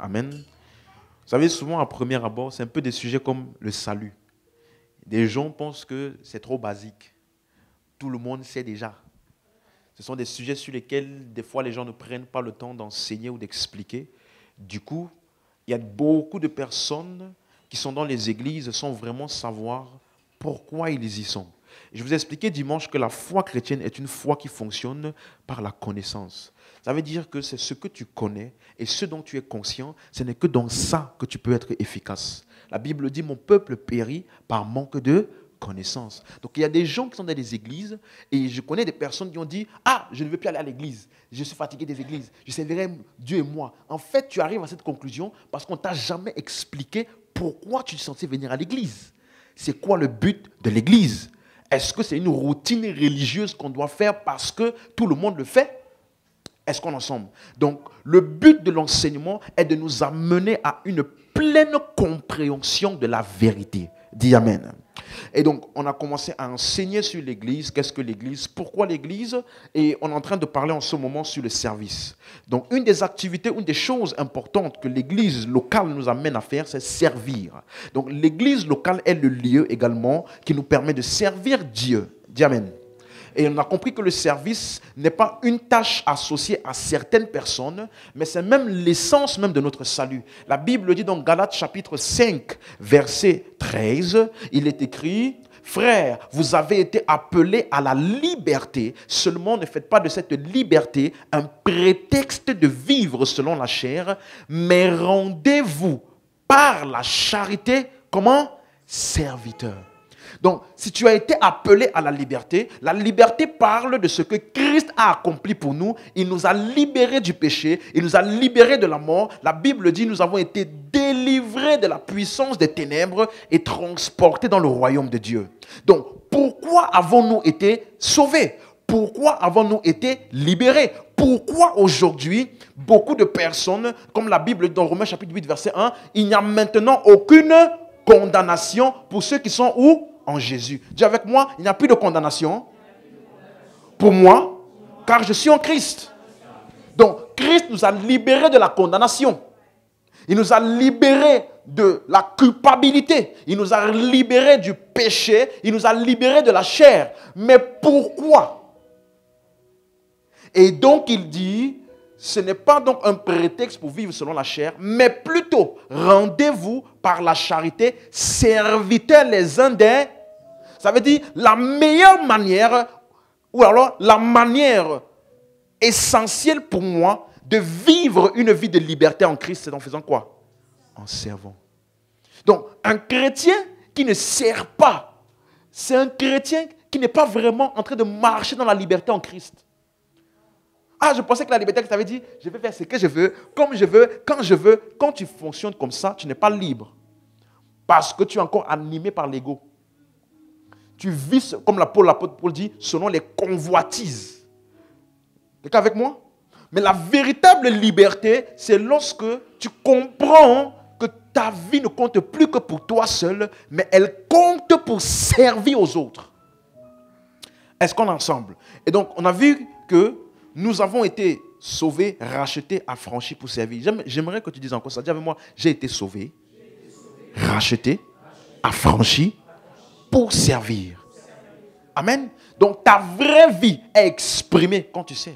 Amen. Vous savez, souvent à premier abord, c'est un peu des sujets comme le salut. Des gens pensent que c'est trop basique. Tout le monde sait déjà. Ce sont des sujets sur lesquels, des fois, les gens ne prennent pas le temps d'enseigner ou d'expliquer. Du coup, il y a beaucoup de personnes qui sont dans les églises sans vraiment savoir pourquoi ils y sont. Je vous ai expliqué dimanche que la foi chrétienne est une foi qui fonctionne par la connaissance. Ça veut dire que c'est ce que tu connais et ce dont tu es conscient, ce n'est que dans ça que tu peux être efficace. La Bible dit « Mon peuple périt par manque de connaissance ». Donc il y a des gens qui sont dans des églises et je connais des personnes qui ont dit « Ah, je ne veux plus aller à l'église, je suis fatigué des églises, je servirai Dieu et moi ». En fait, tu arrives à cette conclusion parce qu'on ne t'a jamais expliqué pourquoi tu es censé venir à l'église. C'est quoi le but de l'église? Est-ce que c'est une routine religieuse qu'on doit faire parce que tout le monde le fait? Est-ce qu'on est ensemble? Donc, le but de l'enseignement est de nous amener à une pleine compréhension de la vérité. Dis Amen. Et donc, on a commencé à enseigner sur l'Église. Qu'est-ce que l'Église? Pourquoi l'Église? Et on est en train de parler en ce moment sur le service. Donc, une des activités, une des choses importantes que l'Église locale nous amène à faire, c'est servir. Donc, l'Église locale est le lieu également qui nous permet de servir Dieu. Dis Amen. Et on a compris que le service n'est pas une tâche associée à certaines personnes, mais c'est même l'essence même de notre salut. La Bible dit dans Galates chapitre 5, verset 13, il est écrit « Frères, vous avez été appelés à la liberté, seulement ne faites pas de cette liberté un prétexte de vivre selon la chair, mais rendez-vous par la charité, comment? Serviteurs. » Donc, si tu as été appelé à la liberté parle de ce que Christ a accompli pour nous. Il nous a libérés du péché, il nous a libérés de la mort. La Bible dit, nous avons été délivrés de la puissance des ténèbres et transportés dans le royaume de Dieu. Donc, pourquoi avons-nous été sauvés? Pourquoi avons-nous été libérés? Pourquoi aujourd'hui, beaucoup de personnes, comme la Bible dit dans Romains chapitre 8, verset 1, il n'y a maintenant aucune condamnation pour ceux qui sont où? En Jésus. Dis avec moi, il n'y a plus de condamnation pour moi, car je suis en Christ. Donc, Christ nous a libérés de la condamnation. Il nous a libérés de la culpabilité. Il nous a libérés du péché. Il nous a libérés de la chair. Mais pourquoi? Et donc, il dit, ce n'est pas donc un prétexte pour vivre selon la chair, mais plutôt, rendez-vous par la charité, serviteurs les uns des... Ça veut dire, la meilleure manière, ou alors la manière essentielle pour moi de vivre une vie de liberté en Christ, c'est en faisant quoi? En servant. Donc, un chrétien qui ne sert pas, c'est un chrétien qui n'est pas vraiment en train de marcher dans la liberté en Christ. Ah, je pensais que la liberté, ça veut dire, je vais faire ce que je veux, comme je veux, quand je veux. Quand tu fonctionnes comme ça, tu n'es pas libre. Parce que tu es encore animé par l'ego. Tu vis, comme l'apôtre Paul dit, selon les convoitises. Quelqu'un avec moi? Mais la véritable liberté, c'est lorsque tu comprends que ta vie ne compte plus que pour toi seul, mais elle compte pour servir aux autres. Est-ce qu'on est ensemble? Et donc, on a vu que nous avons été sauvés, rachetés, affranchis pour servir. J'aimerais que tu dises encore ça. Dis avec moi, j'ai été sauvé, racheté, affranchi pour servir. Amen. Donc ta vraie vie est exprimée quand tu sers.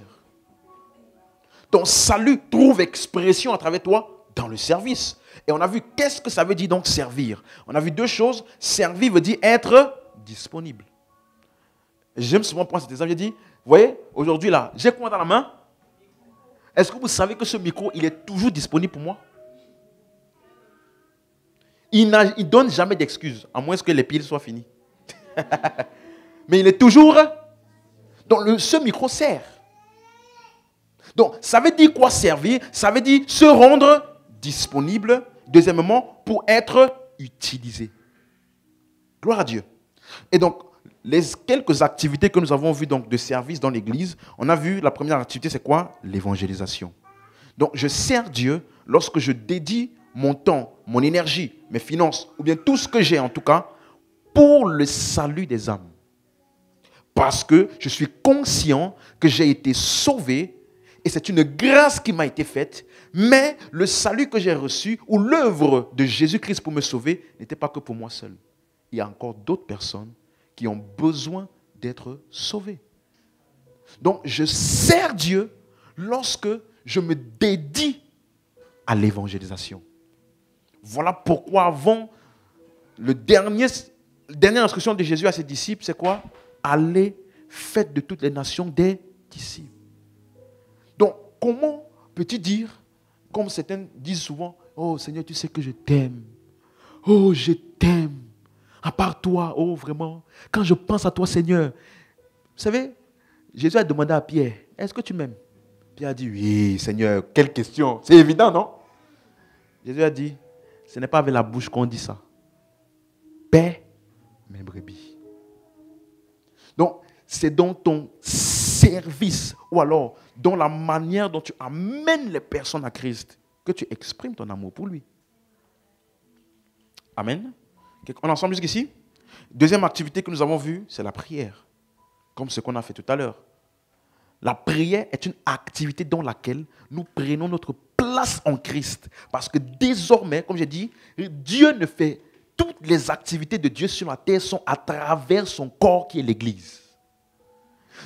Ton salut trouve expression à travers toi dans le service. Et on a vu qu'est-ce que ça veut dire donc servir. On a vu deux choses. Servir veut dire être disponible. J'aime souvent prendre cet exemple. Je dis, vous voyez, aujourd'hui là, j'ai quoi dans la main? Est-ce que vous savez que ce micro, il est toujours disponible pour moi? Il ne donne jamais d'excuses, à moins que les piles soient finies. Mais il est toujours... Donc ce micro sert. Donc ça veut dire quoi servir? Ça veut dire se rendre disponible. Deuxièmement, pour être utilisé. Gloire à Dieu. Et donc, les quelques activités que nous avons vues donc, de service dans l'église, on a vu la première activité, c'est quoi? L'évangélisation. Donc je sers Dieu lorsque je dédie mon temps, mon énergie, mes finances, ou bien tout ce que j'ai en tout cas, pour le salut des âmes. Parce que je suis conscient que j'ai été sauvé, et c'est une grâce qui m'a été faite, mais le salut que j'ai reçu ou l'œuvre de Jésus-Christ pour me sauver n'était pas que pour moi seul. Il y a encore d'autres personnes qui ont besoin d'être sauvées. Donc, je sers Dieu lorsque je me dédie à l'évangélisation. Voilà pourquoi avant, la dernière instruction de Jésus à ses disciples, c'est quoi? Allez, faites de toutes les nations des disciples. Donc, comment peux-tu dire, comme certains disent souvent, oh Seigneur, tu sais que je t'aime. Oh, je t'aime. À part toi, oh vraiment, quand je pense à toi, Seigneur. Vous savez, Jésus a demandé à Pierre, est-ce que tu m'aimes? Pierre a dit, oui, Seigneur, quelle question. C'est évident, non? Jésus a dit, ce n'est pas avec la bouche qu'on dit ça. Paix mes brebis. Donc, c'est dans ton service ou alors dans la manière dont tu amènes les personnes à Christ que tu exprimes ton amour pour lui. Amen. On est ensemble jusqu'ici? Deuxième activité que nous avons vue, c'est la prière. Comme ce qu'on a fait tout à l'heure. La prière est une activité dans laquelle nous prenons notre place en Christ. Parce que désormais, comme j'ai dit, Dieu ne fait... Toutes les activités de Dieu sur la terre sont à travers son corps qui est l'Église.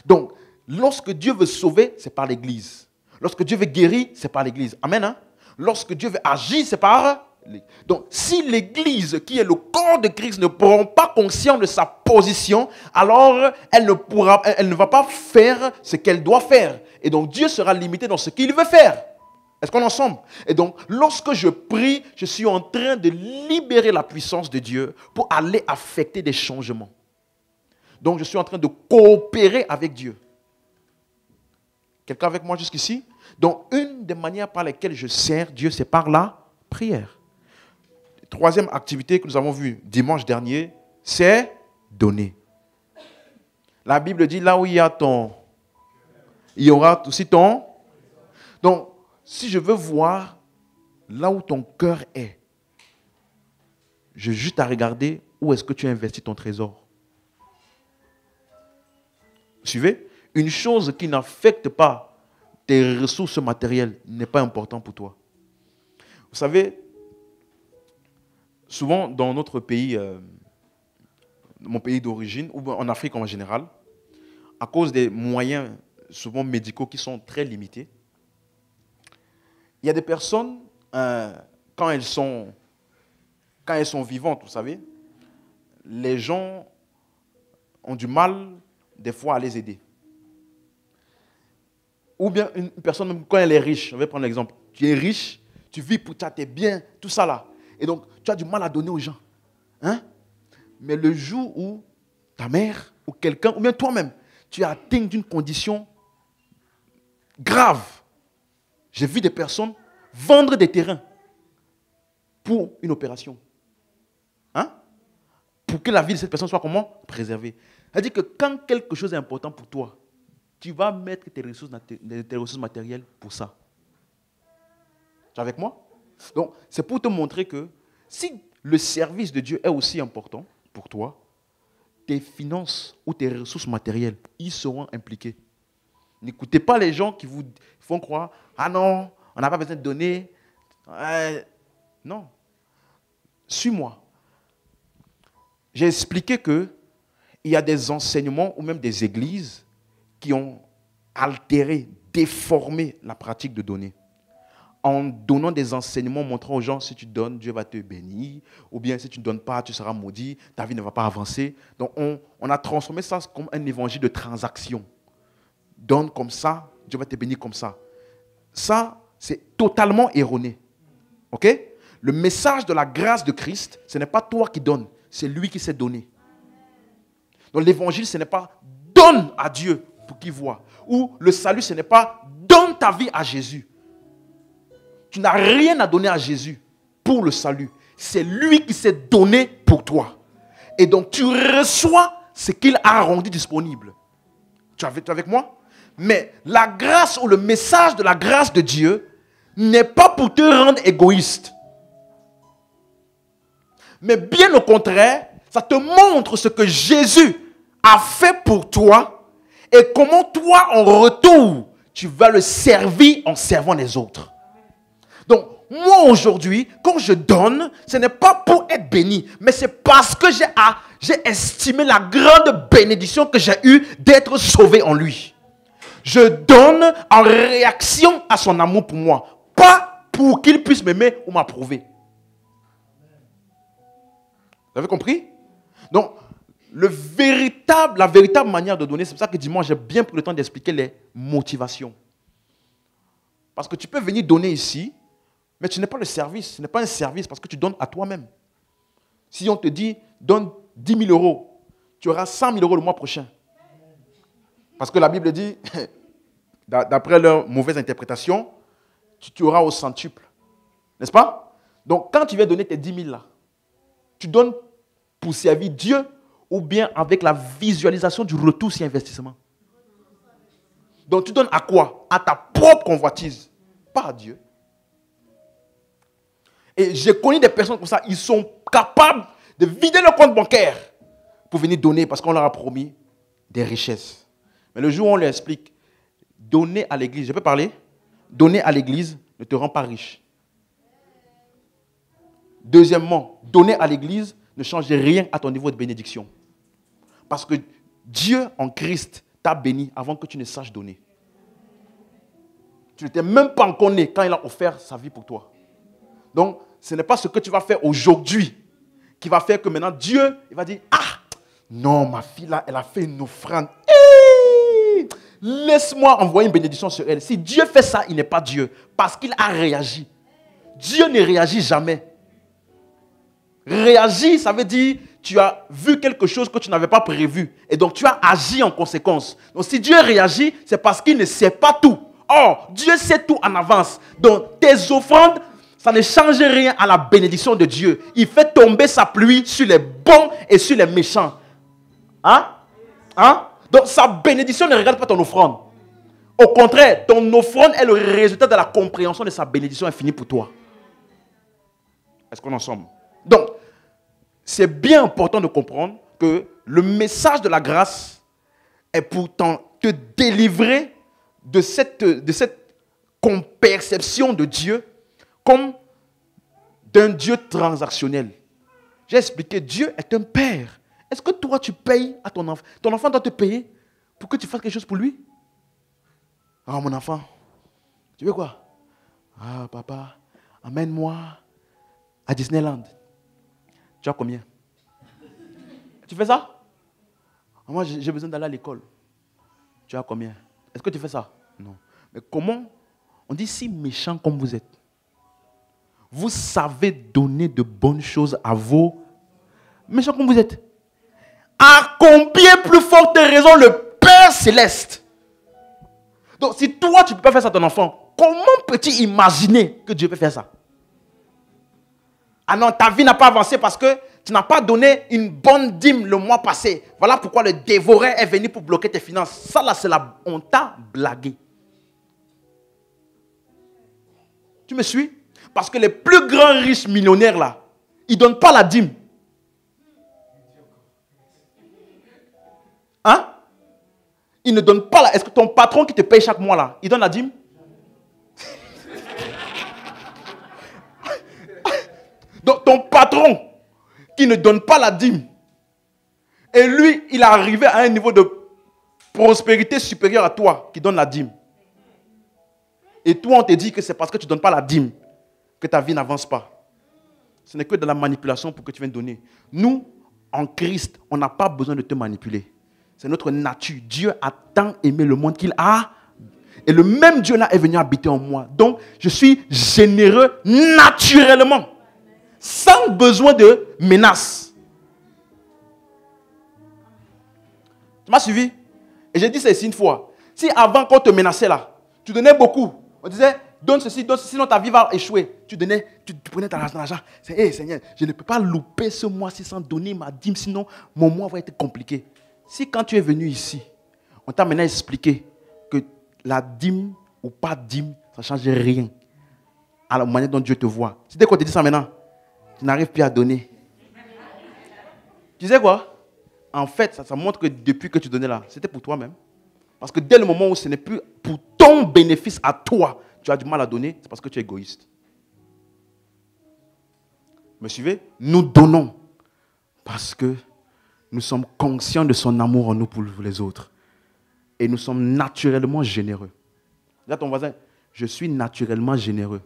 Donc, lorsque Dieu veut sauver, c'est par l'Église. Lorsque Dieu veut guérir, c'est par l'Église. Amen. Hein? Lorsque Dieu veut agir, c'est par l'Église. Donc, si l'Église, qui est le corps de Christ, ne prend pas conscience de sa position, alors elle ne va pas faire ce qu'elle doit faire. Et donc, Dieu sera limité dans ce qu'il veut faire. Est-ce qu'on est ensemble? Et donc, lorsque je prie, je suis en train de libérer la puissance de Dieu pour aller affecter des changements. Donc, je suis en train de coopérer avec Dieu. Quelqu'un avec moi jusqu'ici? Donc, une des manières par lesquelles je sers Dieu, c'est par la prière. Troisième activité que nous avons vue dimanche dernier, c'est donner. La Bible dit, là où il y a il y aura aussi ton. Donc, si je veux voir là où ton cœur est, j'ai juste à regarder où est-ce que tu as investi ton trésor. Vous suivez? Une chose qui n'affecte pas tes ressources matérielles n'est pas importante pour toi. Vous savez, souvent dans notre pays, mon pays d'origine, ou en Afrique en général, à cause des moyens souvent médicaux qui sont très limités, il y a des personnes, quand elles sont vivantes, vous savez, les gens ont du mal, des fois, à les aider. Ou bien une personne, même quand elle est riche, je vais prendre l'exemple, tu es riche, tu vis pour toi, tu es bien, tout ça là. Et donc, tu as du mal à donner aux gens. Hein? Mais le jour où ta mère, ou quelqu'un, ou bien toi-même, tu atteins d'une condition grave, j'ai vu des personnes vendre des terrains pour une opération. Hein? Pour que la vie de cette personne soit comment? Préservée. C'est-à-dire que quand quelque chose est important pour toi, tu vas mettre tes ressources matérielles pour ça. Tu es avec moi? Donc, c'est pour te montrer que si le service de Dieu est aussi important pour toi, tes finances ou tes ressources matérielles, ils seront impliqués. N'écoutez pas les gens qui vous font croire, ah non, on n'a pas besoin de donner. Non. Suis-moi. J'ai expliqué qu'il y a des enseignements ou même des églises qui ont altéré, déformé la pratique de donner. En donnant des enseignements montrant aux gens, si tu donnes, Dieu va te bénir. Ou bien si tu ne donnes pas, tu seras maudit, ta vie ne va pas avancer. Donc on a transformé ça comme un évangile de transaction. Donne comme ça, Dieu va te bénir comme ça. Ça, c'est totalement erroné. OK? Le message de la grâce de Christ, ce n'est pas toi qui donnes, c'est lui qui s'est donné. Donc l'évangile, ce n'est pas donne à Dieu pour qu'il voie. Ou le salut, ce n'est pas donne ta vie à Jésus. Tu n'as rien à donner à Jésus pour le salut. C'est lui qui s'est donné pour toi. Et donc tu reçois ce qu'il a rendu disponible. Tu es avec moi? Mais la grâce ou le message de la grâce de Dieu n'est pas pour te rendre égoïste. Mais bien au contraire, ça te montre ce que Jésus a fait pour toi et comment toi, en retour, tu vas le servir en servant les autres. Donc, moi aujourd'hui, quand je donne, ce n'est pas pour être béni, mais c'est parce que j'ai estimé la grande bénédiction que j'ai eue d'être sauvé en lui. Je donne en réaction à son amour pour moi, pas pour qu'il puisse m'aimer ou m'approuver. Vous avez compris? Donc, la véritable manière de donner, c'est pour ça que dimanche, j'ai bien pris le temps d'expliquer les motivations. Parce que tu peux venir donner ici, mais tu n'es pas le service. Ce n'est pas un service parce que tu donnes à toi-même. Si on te dit, donne 10 000 euros, tu auras 100 000 euros le mois prochain. Parce que la Bible dit, d'après leur mauvaise interprétation, tu auras au centuple. N'est-ce pas? Donc, quand tu viens donner tes 10 000 là, tu donnes pour servir Dieu ou bien avec la visualisation du retour sur investissement. Donc, tu donnes à quoi? À ta propre convoitise, pas à Dieu. Et j'ai connu des personnes comme ça, ils sont capables de vider leur compte bancaire pour venir donner parce qu'on leur a promis des richesses. Mais le jour où on leur explique, donner à l'église, je peux parler? Donner à l'église ne te rend pas riche. Deuxièmement, donner à l'église ne change rien à ton niveau de bénédiction. Parce que Dieu en Christ t'a béni avant que tu ne saches donner. Tu n'étais même pas encore né quand il a offert sa vie pour toi. Donc, ce n'est pas ce que tu vas faire aujourd'hui qui va faire que maintenant Dieu il va dire, ah, non, ma fille là, elle a fait une offrande. Hey, laisse-moi envoyer une bénédiction sur elle. Si Dieu fait ça, il n'est pas Dieu. Parce qu'il a réagi. Dieu ne réagit jamais. Réagir, ça veut dire tu as vu quelque chose que tu n'avais pas prévu. Et donc tu as agi en conséquence. Donc si Dieu réagit, c'est parce qu'il ne sait pas tout. Or, Dieu sait tout en avance. Donc tes offrandes, ça ne change rien à la bénédiction de Dieu. Il fait tomber sa pluie sur les bons et sur les méchants. Hein? Donc sa bénédiction ne regarde pas ton offrande. Au contraire, ton offrande est le résultat de la compréhension de sa bénédiction infinie pour toi. Est-ce qu'on est ensemble? Donc, c'est bien important de comprendre que le message de la grâce est pourtant te délivrer de cette perception de Dieu comme d'un Dieu transactionnel. J'ai expliqué, Dieu est un père. Est-ce que toi, tu payes à ton enfant? Ton enfant doit te payer pour que tu fasses quelque chose pour lui? Ah, mon enfant, tu veux quoi? Ah, papa, amène-moi à Disneyland. Tu as combien? Tu fais ça? Moi, j'ai besoin d'aller à l'école. Tu as combien? Est-ce que tu fais ça? Non. Mais comment? On dit si méchant comme vous êtes, vous savez donner de bonnes choses à vos méchants comme vous êtes. À combien plus forte raison le Père Céleste? Donc, si toi, tu ne peux pas faire ça à ton enfant, comment peux-tu imaginer que Dieu peut faire ça? Ah non, ta vie n'a pas avancé parce que tu n'as pas donné une bonne dîme le mois passé. Voilà pourquoi le dévoreur est venu pour bloquer tes finances. Ça là, on t'a blagué. Tu me suis? Parce que les plus grands riches millionnaires là, ils ne donnent pas la dîme. Hein? Ils ne donnent pas la... Est-ce que ton patron qui te paye chaque mois là, il donne la dîme? Donc ton patron qui ne donne pas la dîme, et lui, il est arrivé à un niveau de prospérité supérieur à toi qui donne la dîme. Et toi, on te dit que c'est parce que tu ne donnes pas la dîme que ta vie n'avance pas. Ce n'est que de la manipulation pour que tu viennes donner. Nous, en Christ, on n'a pas besoin de te manipuler. C'est notre nature. Dieu a tant aimé le monde qu'il a. Et le même Dieu là est venu habiter en moi. Donc, je suis généreux naturellement. Sans besoin de menaces. Tu m'as suivi? Et j'ai dit ça ici une fois. Si avant qu'on te menaçait là, tu donnais beaucoup. On disait, donne ceci, sinon ta vie va échouer. Tu prenais ton argent. Hey, Seigneur, je ne peux pas louper ce mois-ci sans donner ma dîme, sinon mon mois va être compliqué. Si quand tu es venu ici, on t'a maintenant expliqué que la dîme ou pas dîme, ça ne change rien à la manière dont Dieu te voit. Si dès qu'on te dit ça maintenant, tu n'arrives plus à donner. Tu sais quoi? En fait, ça montre que depuis que tu donnais là, c'était pour toi-même. Parce que dès le moment où ce n'est plus pour ton bénéfice à toi, tu as du mal à donner, c'est parce que tu es égoïste. Me suivez? Nous donnons parce que nous sommes conscients de son amour en nous pour les autres. Et nous sommes naturellement généreux. Dis à ton voisin, je suis naturellement généreux.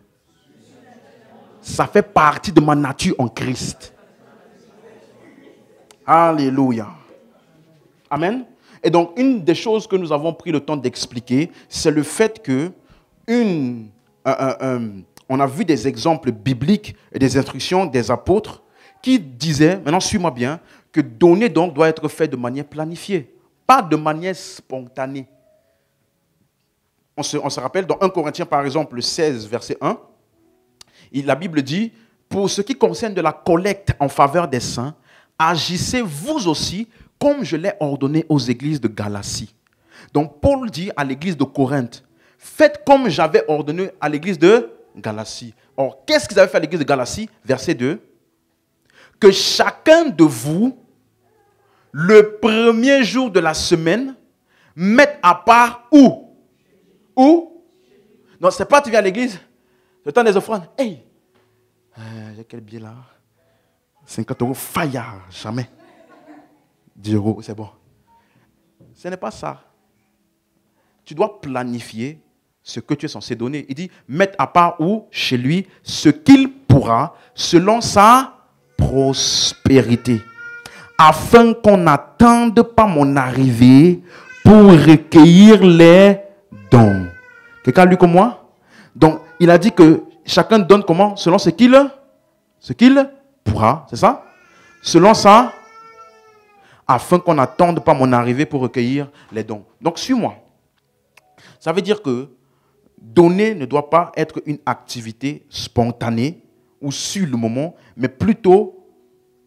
Ça fait partie de ma nature en Christ. Alléluia. Amen. Et donc, une des choses que nous avons pris le temps d'expliquer, c'est le fait que on a vu des exemples bibliques et des instructions des apôtres qui disaient, maintenant suis-moi bien, que donner donc doit être fait de manière planifiée, pas de manière spontanée. On se rappelle dans 1 Corinthiens par exemple 16 verset 1, la Bible dit, pour ce qui concerne de la collecte en faveur des saints, agissez vous aussi comme je l'ai ordonné aux églises de Galatie. Donc Paul dit à l'église de Corinthe, faites comme j'avais ordonné à l'église de Galatie. Or, qu'est-ce qu'ils avaient fait à l'église de Galatie? Verset 2. Que chacun de vous, le premier jour de la semaine, mette à part où? Où? Non, c'est pas tu viens à l'église, le temps des offrandes. Hey, j'ai quel billet là? 50 €, faillard, jamais. 10 €, c'est bon. Ce n'est pas ça. Tu dois planifier ce que tu es censé donner. Il dit, mettre à part où? Chez lui, ce qu'il pourra, selon sa prospérité. Afin qu'on n'attende pas mon arrivée pour recueillir les dons. Quelqu'un a lu comme moi? Donc, il a dit que chacun donne comment? Selon ce qu'il pourra, c'est ça? Selon ça, afin qu'on n'attende pas mon arrivée pour recueillir les dons. Donc, suis-moi. Ça veut dire que donner ne doit pas être une activité spontanée ou sur le moment, mais plutôt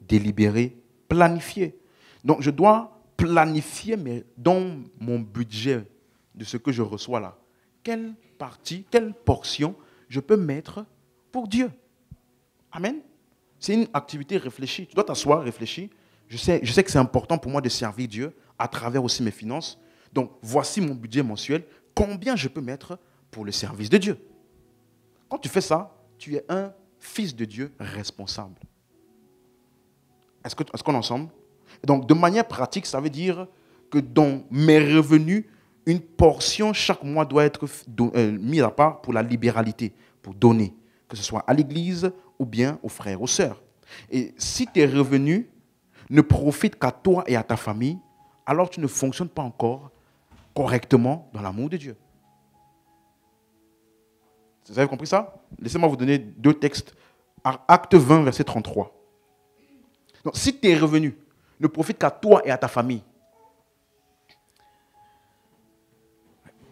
délibérée, planifiée. Donc, je dois planifier dans mon budget de ce que je reçois là. Quelle partie, quelle portion je peux mettre pour Dieu? Amen. C'est une activité réfléchie. Tu dois t'asseoir, réfléchir. Je sais que c'est important pour moi de servir Dieu à travers aussi mes finances. Donc, voici mon budget mensuel. Combien je peux mettre pour le service de Dieu? Quand tu fais ça, tu es un fils de Dieu responsable. Est-ce qu'on est ensemble? Donc, de manière pratique, ça veut dire que dans mes revenus, une portion chaque mois doit être mise à part pour la libéralité, pour donner, que ce soit à l'église ou bien aux frères, aux sœurs. Et si tes revenus ne profitent qu'à toi et à ta famille, alors tu ne fonctionnes pas encore correctement dans l'amour de Dieu. Vous avez compris ça? Laissez-moi vous donner 2 textes. Acte 20, verset 33. Donc, si tes revenus ne profitent qu'à toi et à ta famille,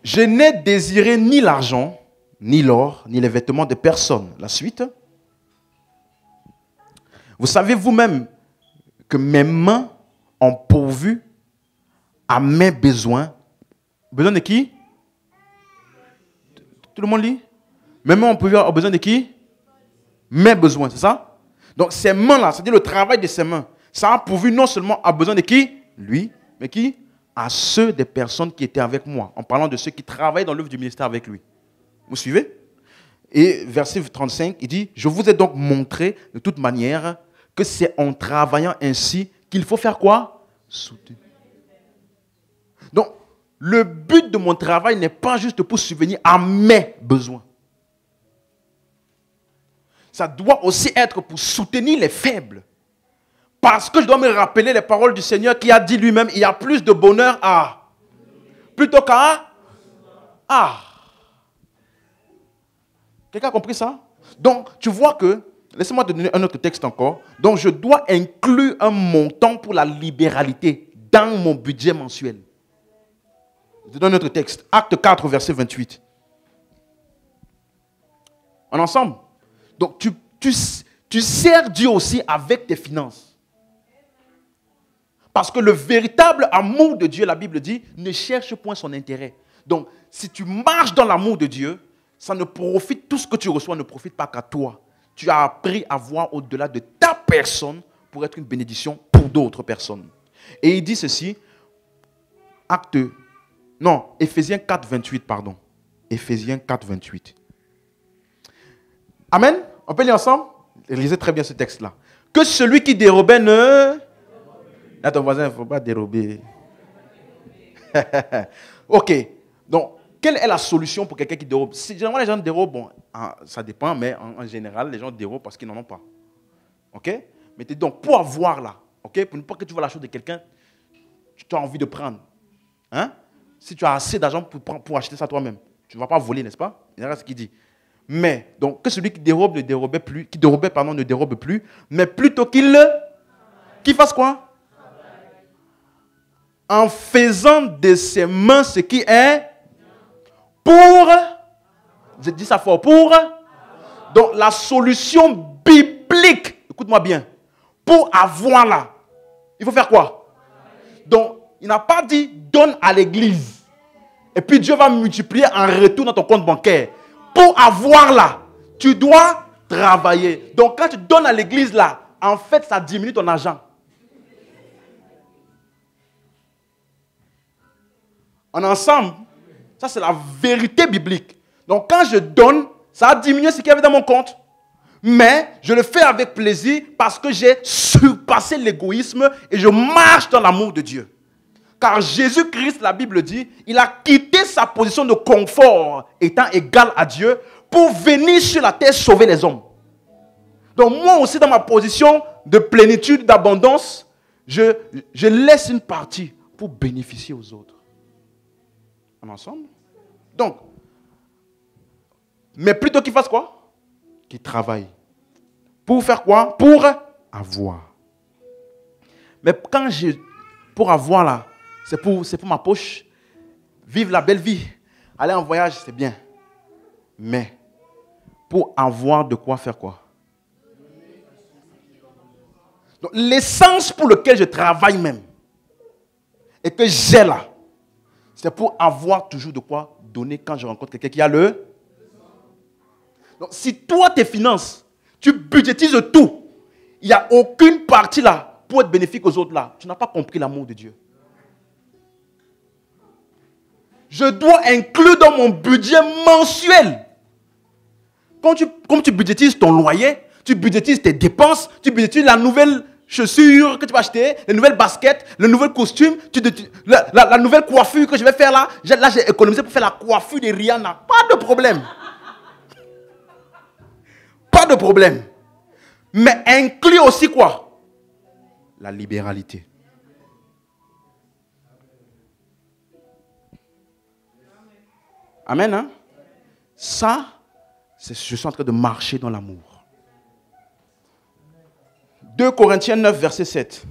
je n'ai désiré ni l'argent, ni l'or, ni les vêtements de personne. La suite. Vous savez vous-même que mes mains ont pourvu à mes besoins. Besoin de qui? Tout le monde lit? Mes mains ont pourvu aux besoins de qui? Mes besoins, c'est ça? Donc ces mains-là, c'est-à-dire le travail de ces mains, ça a pourvu non seulement à besoin de qui? Lui, mais qui? À ceux des personnes qui étaient avec moi, en parlant de ceux qui travaillent dans l'œuvre du ministère avec lui. Vous suivez? Et verset 35, il dit, je vous ai donc montré de toute manière que c'est en travaillant ainsi qu'il faut faire quoi? Soutenir. Donc, le but de mon travail n'est pas juste pour subvenir à mes besoins. Ça doit aussi être pour soutenir les faibles. Parce que je dois me rappeler les paroles du Seigneur qui a dit lui-même, il y a plus de bonheur à... plutôt qu'à... à... Quelqu'un a compris ça? Donc, tu vois que... Laissez-moi te donner un autre texte encore. Donc, je dois inclure un montant pour la libéralité dans mon budget mensuel. Je te donne un autre texte. Acte 4, verset 28. En ensemble. Donc, tu sers Dieu aussi avec tes finances. Parce que le véritable amour de Dieu, la Bible dit, ne cherche point son intérêt. Donc, si tu marches dans l'amour de Dieu, ça ne profite, tout ce que tu reçois ne profite pas qu'à toi. Tu as appris à voir au-delà de ta personne pour être une bénédiction pour d'autres personnes. Et il dit ceci, Éphésiens 4, 28, pardon. Éphésiens 4, 28. Amen. On peut lire ensemble? Lisez très bien ce texte-là. Que celui qui dérobait ne... Là, ton voisin, il ne faut pas dérober. Ok. Donc, quelle est la solution pour quelqu'un qui dérobe? Généralement, les gens dérobent, bon, ça dépend, mais en général, les gens dérobent parce qu'ils n'en ont pas. Ok? Mais donc, pour avoir là, ok? Pour ne pas que tu vois la chose de quelqu'un, tu as envie de prendre. Hein? Si tu as assez d'argent pour acheter ça toi-même, tu ne vas pas voler, n'est-ce pas? C'est ce qu'il dit. Mais, donc, que celui qui dérobe ne dérobait plus, qui dérobait, pardon, ne dérobe plus, mais plutôt qu'il fasse quoi? En faisant de ses mains ce qui est pour, je dis ça fort, pour, donc la solution biblique, écoute-moi bien, pour avoir là, il faut faire quoi? Donc, il n'a pas dit donne à l'église, et puis Dieu va multiplier en retour dans ton compte bancaire. Pour avoir là, tu dois travailler. Donc, quand tu donnes à l'église là, en fait, ça diminue ton argent. En ensemble, ça c'est la vérité biblique. Donc, quand je donne, ça a diminué ce qu'il y avait dans mon compte. Mais je le fais avec plaisir parce que j'ai surpassé l'égoïsme et je marche dans l'amour de Dieu. Car Jésus-Christ, la Bible dit, il a quitté sa position de confort étant égal à Dieu pour venir sur la terre sauver les hommes. Donc moi aussi dans ma position de plénitude, d'abondance, je laisse une partie pour bénéficier aux autres. En ensemble? Donc, mais plutôt qu'il fasse quoi? Qu'il travaille. Pour faire quoi? Pour avoir. Mais quand pour avoir là, c'est pour ma poche. Vivre la belle vie. Aller en voyage, c'est bien. Mais, pour avoir de quoi faire quoi? Donc, l'essence pour laquelle je travaille même, et que j'ai là, c'est pour avoir toujours de quoi donner quand je rencontre quelqu'un qui a le... Donc, si toi, tes finances, tu budgétises tout, il n'y a aucune partie là pour être bénéfique aux autres là, tu n'as pas compris l'amour de Dieu. Je dois inclure dans mon budget mensuel. Comme tu budgétises ton loyer, tu budgétises tes dépenses, tu budgétises la nouvelle chaussure que tu vas acheter, les nouvelles baskets, le nouvel costume, la nouvelle coiffure que je vais faire là. Là, j'ai économisé pour faire la coiffure de Rihanna. Pas de problème. Pas de problème. Mais inclus aussi quoi? La libéralité. Amen, hein? Ça, je suis en train de marcher dans l'amour. 2 Corinthiens 9, verset 7.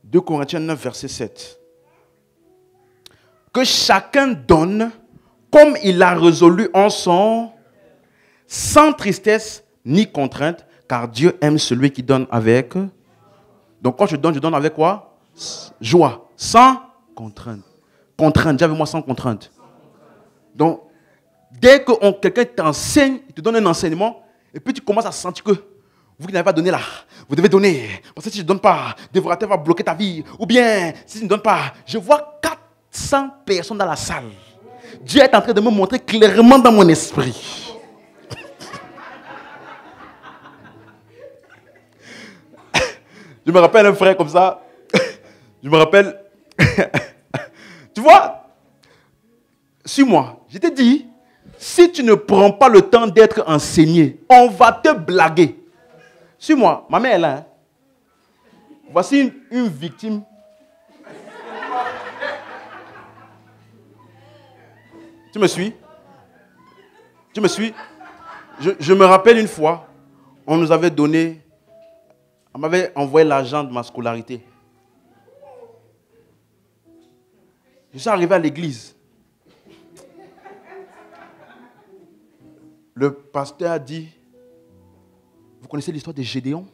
« 2 Corinthiens 9, verset 7. Que chacun donne comme il a résolu en son, sans tristesse ni contrainte, car Dieu aime celui qui donne avec. Donc quand je donne avec quoi? Joie, sans contrainte. Contrainte, dis avec moi sans contrainte. Donc, dès que quelqu'un t'enseigne, il te donne un enseignement, et puis tu commences à sentir que vous qui n'avez pas donné là, vous devez donner. Parce que si je ne donne pas, dévorateur va bloquer ta vie. Ou bien, si je ne donne pas, je vois 400 personnes dans la salle. Dieu est en train de me montrer clairement dans mon esprit. Je me rappelle un frère comme ça. Je me rappelle, tu vois, suis-moi, je t'ai dit, si tu ne prends pas le temps d'être enseigné, on va te blaguer. Suis-moi, ma mère est là. Hein? Voici une victime. Tu me suis? Tu me suis? Je me rappelle une fois, on nous avait donné, on m'avait envoyé l'argent de ma scolarité. Je suis arrivé à l'église. Le pasteur a dit, vous connaissez l'histoire de Gédéon?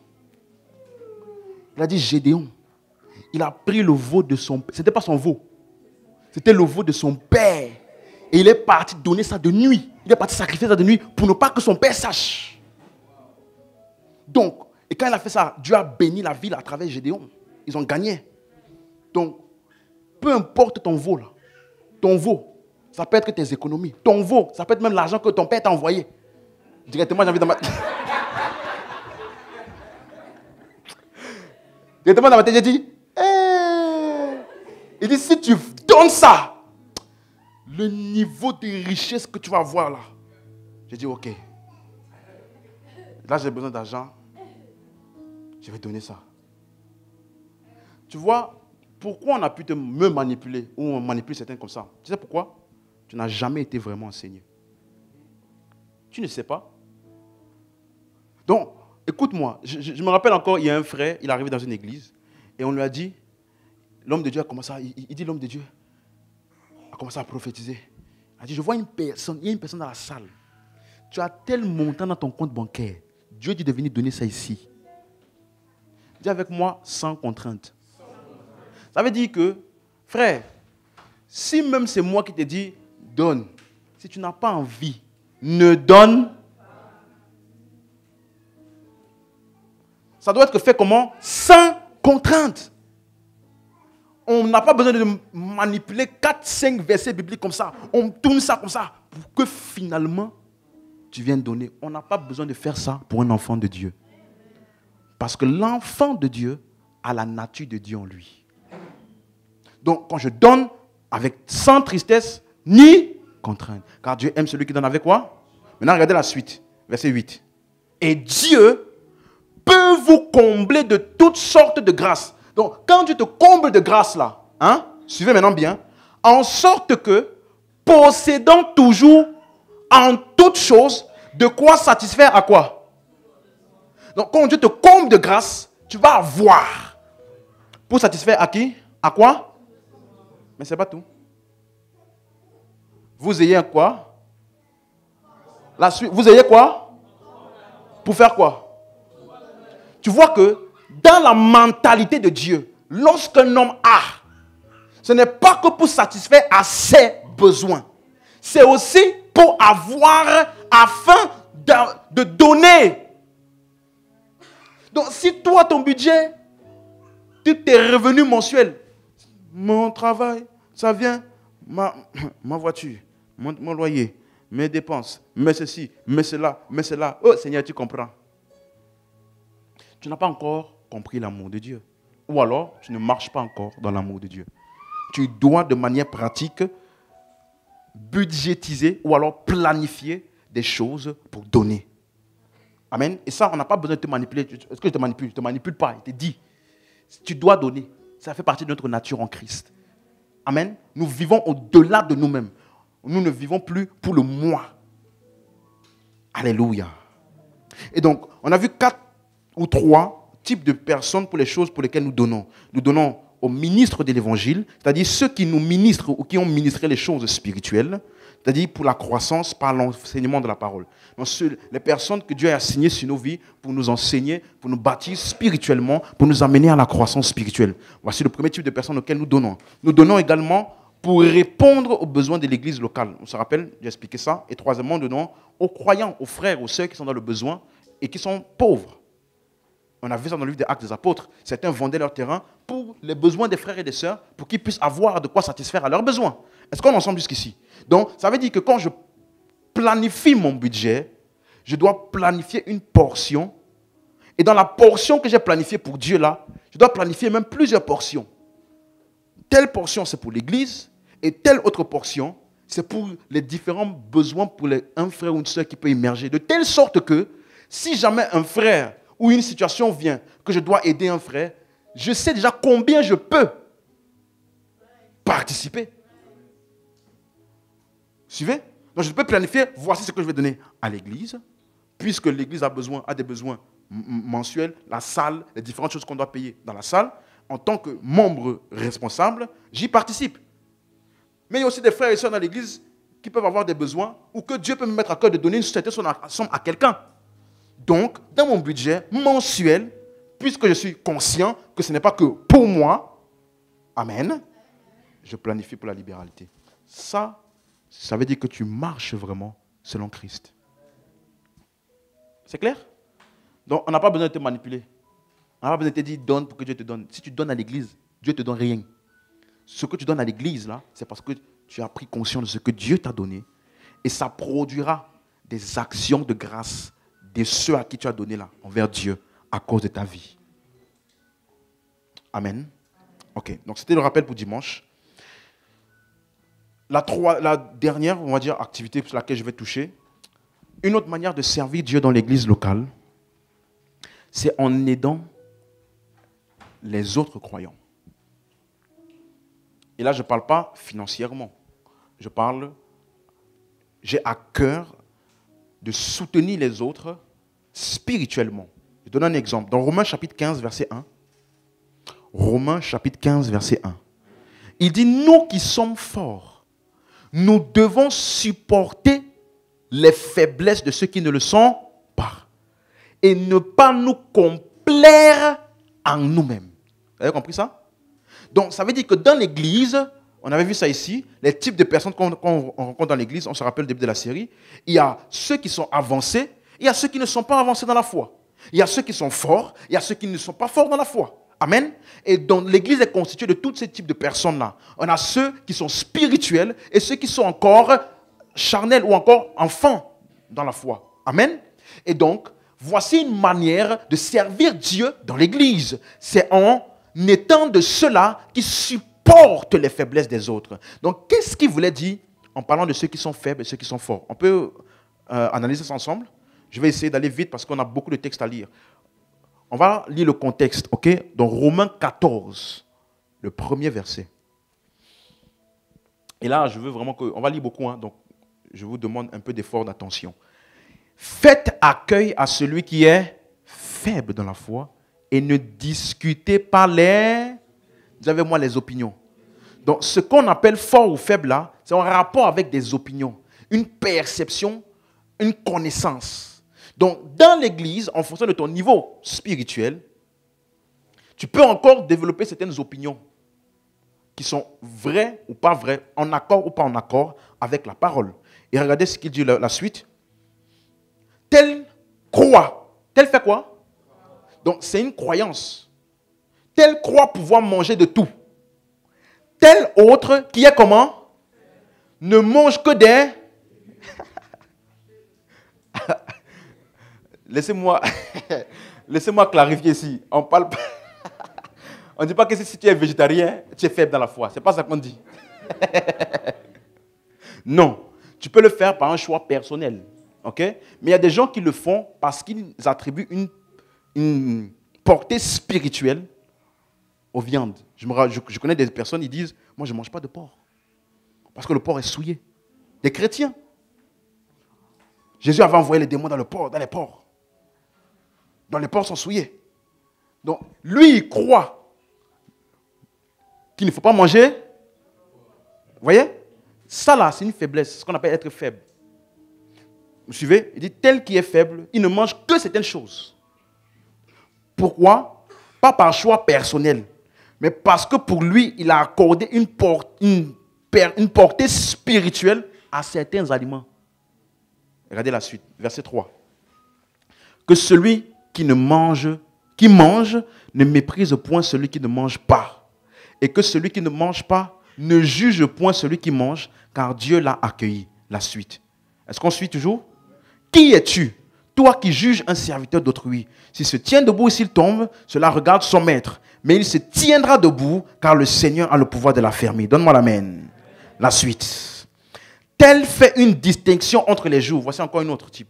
Il a dit Gédéon, il a pris le veau de son père. Ce n'était pas son veau. C'était le veau de son père. Et il est parti donner ça de nuit. Il est parti sacrifier ça de nuit pour ne pas que son père sache. Donc, et quand il a fait ça, Dieu a béni la ville à travers Gédéon. Ils ont gagné. Donc, peu importe ton veau, là. Ton veau, ça peut être tes économies. Ton veau, ça peut être même l'argent que ton père t'a envoyé. Directement, j'ai envie dans ma... Directement dans ma tête, j'ai dit, hey! Il dit, si tu donnes ça, le niveau de richesse que tu vas avoir là. J'ai dit, ok. Là, j'ai besoin d'argent. Je vais donner ça. Tu vois, pourquoi on a pu me manipuler ou on manipule certains comme ça? Tu sais pourquoi? Tu n'as jamais été vraiment enseigné. Tu ne sais pas. Donc, écoute-moi, je me rappelle encore, il y a un frère, il est arrivé dans une église et on lui a dit, l'homme de Dieu a commencé à, il dit l'homme de Dieu a commencé à prophétiser. Il a dit, je vois une personne, il y a une personne dans la salle. Tu as tel montant dans ton compte bancaire. Dieu dit de venir donner ça ici. Dis avec moi, sans contrainte. Ça veut dire que, frère, si même c'est moi qui te dis, donne. Si tu n'as pas envie, ne donne. Ça doit être fait comment? Sans contrainte. On n'a pas besoin de manipuler 4-5 versets bibliques comme ça. On tourne ça comme ça pour que finalement, tu viennes donner. On n'a pas besoin de faire ça pour un enfant de Dieu. Parce que l'enfant de Dieu a la nature de Dieu en lui. Donc, quand je donne avec sans tristesse ni contrainte. Car Dieu aime celui qui donne avec quoi? Maintenant, regardez la suite. Verset 8. Et Dieu peut vous combler de toutes sortes de grâces. Donc, quand Dieu te comble de grâce là, hein, suivez maintenant bien, en sorte que, possédant toujours en toutes choses, de quoi satisfaire à quoi? Donc, quand Dieu te comble de grâce, tu vas avoir. Pour satisfaire à qui? À quoi? Mais ce n'est pas tout. Vous ayez quoi? La suite. Vous ayez quoi? Pour faire quoi? Tu vois que dans la mentalité de Dieu, lorsqu'un homme a, ce n'est pas que pour satisfaire à ses besoins. C'est aussi pour avoir, afin de donner. Donc si toi, ton budget, tous tes revenus mensuels, mon travail, ça vient, ma voiture, mon loyer, mes dépenses, mais ceci, mais cela. Oh Seigneur, tu comprends. Tu n'as pas encore compris l'amour de Dieu. Ou alors, tu ne marches pas encore dans l'amour de Dieu. Tu dois de manière pratique budgétiser ou alors planifier des choses pour donner. Amen. Et ça, on n'a pas besoin de te manipuler. Est-ce que je te manipule? Je ne te manipule pas. Il te dit, tu dois donner. Ça fait partie de notre nature en Christ. Amen. Nous vivons au-delà de nous-mêmes. Nous ne vivons plus pour le moi. Alléluia. Et donc, on a vu 4 ou 3 types de personnes pour les choses pour lesquelles nous donnons. Nous donnons aux ministres de l'évangile, c'est-à-dire ceux qui nous ministrent ou qui ont ministré les choses spirituelles, c'est-à-dire pour la croissance par l'enseignement de la parole. Donc, les personnes que Dieu a assignées sur nos vies pour nous enseigner, pour nous bâtir spirituellement, pour nous amener à la croissance spirituelle. Voici le premier type de personnes auxquelles nous donnons. Nous donnons également pour répondre aux besoins de l'église locale. On se rappelle, j'ai expliqué ça. Et troisièmement, nous donnons aux croyants, aux frères, aux sœurs qui sont dans le besoin et qui sont pauvres. On a vu ça dans le livre des Actes des Apôtres. Certains vendaient leur terrain pour les besoins des frères et des sœurs, pour qu'ils puissent avoir de quoi satisfaire à leurs besoins. Est-ce qu'on est ensemble jusqu'ici? Donc, ça veut dire que quand je planifie mon budget, je dois planifier une portion. Et dans la portion que j'ai planifiée pour Dieu là, je dois planifier même plusieurs portions. Telle portion, c'est pour l'église, et telle autre portion, c'est pour les différents besoins pour un frère ou une sœur qui peut émerger. De telle sorte que, si jamais un frère ou une situation vient que je dois aider un frère, je sais déjà combien je peux participer. Suivez? Donc je peux planifier, voici ce que je vais donner à l'église, puisque l'église a des besoins mensuels, la salle, les différentes choses qu'on doit payer dans la salle. En tant que membre responsable, j'y participe. Mais il y a aussi des frères et sœurs dans l'église qui peuvent avoir des besoins ou que Dieu peut me mettre à cœur de donner une certaine somme à quelqu'un. Donc, dans mon budget mensuel, puisque je suis conscient que ce n'est pas que pour moi, amen, je planifie pour la libéralité. Ça veut dire que tu marches vraiment selon Christ. C'est clair? Donc, on n'a pas besoin de te manipuler. On n'a pas besoin de te dire donne pour que Dieu te donne. Si tu donnes à l'église, Dieu ne te donne rien. ce que tu donnes à l'église, là, c'est parce que tu as pris conscience de ce que Dieu t'a donné. Et ça produira des actions de grâce de ceux à qui tu as donné là, envers Dieu, à cause de ta vie. Amen. Ok, donc c'était le rappel pour dimanche. La dernière, on va dire, activité sur laquelle je vais toucher, une autre manière de servir Dieu dans l'église locale, c'est en aidant les autres croyants. Et là, je ne parle pas financièrement. J'ai à cœur de soutenir les autres spirituellement. Je donne un exemple. Dans Romains chapitre 15, verset 1. Romains chapitre 15, verset 1. Il dit, nous qui sommes forts, nous devons supporter les faiblesses de ceux qui ne le sont pas. Et ne pas nous complaire en nous-mêmes. Vous avez compris ça? Donc, ça veut dire que dans l'église, on avait vu ça ici, les types de personnes qu'on rencontre dans l'église, on se rappelle au début de la série, il y a ceux qui sont avancés, il y a ceux qui ne sont pas avancés dans la foi. Il y a ceux qui sont forts, il y a ceux qui ne sont pas forts dans la foi. Amen. Et donc, l'église est constituée de tous ces types de personnes-là. On a ceux qui sont spirituels et ceux qui sont encore charnels ou encore enfants dans la foi. Amen. Et donc, voici une manière de servir Dieu dans l'église. C'est en étant de ceux-là qui supportent les faiblesses des autres. Donc, qu'est-ce qu'il voulait dire en parlant de ceux qui sont faibles et ceux qui sont forts? On peut analyser ça ensemble. Je vais essayer d'aller vite parce qu'on a beaucoup de textes à lire. On va lire le contexte, ok? Dans Romains 14, le premier verset. Et là, je veux vraiment que... On va lire beaucoup, hein, donc je vous demande un peu d'effort d'attention. Faites accueil à celui qui est faible dans la foi et ne discutez pas Vous avez moi les opinions. Donc, ce qu'on appelle fort ou faible là, c'est en rapport avec des opinions, une perception, une connaissance. Donc, dans l'église, en fonction de ton niveau spirituel, tu peux encore développer certaines opinions qui sont vraies ou pas vraies, en accord ou pas en accord avec la parole. Et regardez ce qu'il dit la suite. Tel croit. Tel fait quoi? Donc, c'est une croyance. Tel croit pouvoir manger de tout. Tel autre qui est comment? Ne mange que des... Laissez-moi clarifier ici. On parle pas... On ne dit pas que si tu es végétarien, tu es faible dans la foi. Ce n'est pas ça qu'on dit. Non. Tu peux le faire par un choix personnel. Okay? Mais il y a des gens qui le font parce qu'ils attribuent une portée spirituelle aux viandes. Je connais des personnes qui disent, moi je ne mange pas de porc. Parce que le porc est souillé. Des chrétiens. Jésus avait envoyé les démons dans les porcs. Donc les porcs sont souillés. Donc lui, il croit qu'il ne faut pas manger. Vous voyez? Ça là, c'est une faiblesse. Ce qu'on appelle être faible. Vous suivez? Il dit, tel qui est faible, il ne mange que certaines choses. Pourquoi? Pas par choix personnel, mais parce que pour lui, il a accordé une portée spirituelle à certains aliments. Regardez la suite, verset 3. Que celui qui mange, ne méprise point celui qui ne mange pas. Et que celui qui ne mange pas ne juge point celui qui mange, car Dieu l'a accueilli. La suite. Est-ce qu'on suit toujours? Qui es-tu, toi qui juges un serviteur d'autrui? S'il se tient debout et s'il tombe, cela regarde son maître. Mais il se tiendra debout, car le Seigneur a le pouvoir de l'affermir. Donne-moi l'amen. La suite. Tel fait une distinction entre les jours. Voici encore un autre type.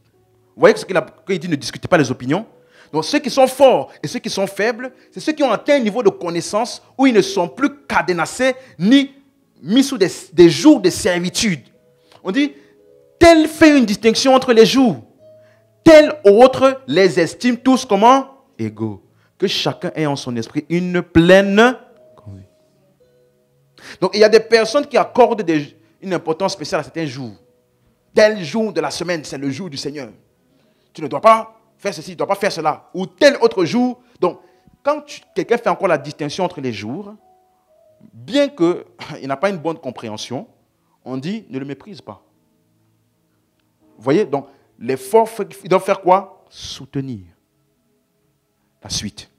Vous voyez ce qu'il dit, ne discutez pas les opinions. Donc ceux qui sont forts et ceux qui sont faibles, c'est ceux qui ont atteint un niveau de connaissance où ils ne sont plus cadenassés ni mis sous des jours de servitude. On dit, tel fait une distinction entre les jours. Tel autre les estime tous comment? Égaux. Que chacun ait en son esprit une pleine conduite. Donc il y a des personnes qui accordent une importance spéciale à certains jours. Tel jour de la semaine, c'est le jour du Seigneur. Tu ne dois pas faire ceci, tu ne dois pas faire cela. Ou tel autre jour. Donc, quand quelqu'un fait encore la distinction entre les jours, bien qu'il n'a pas une bonne compréhension, on dit ne le méprise pas. Vous voyez? Donc, l'effort, il doit faire quoi? Soutenir. La suite.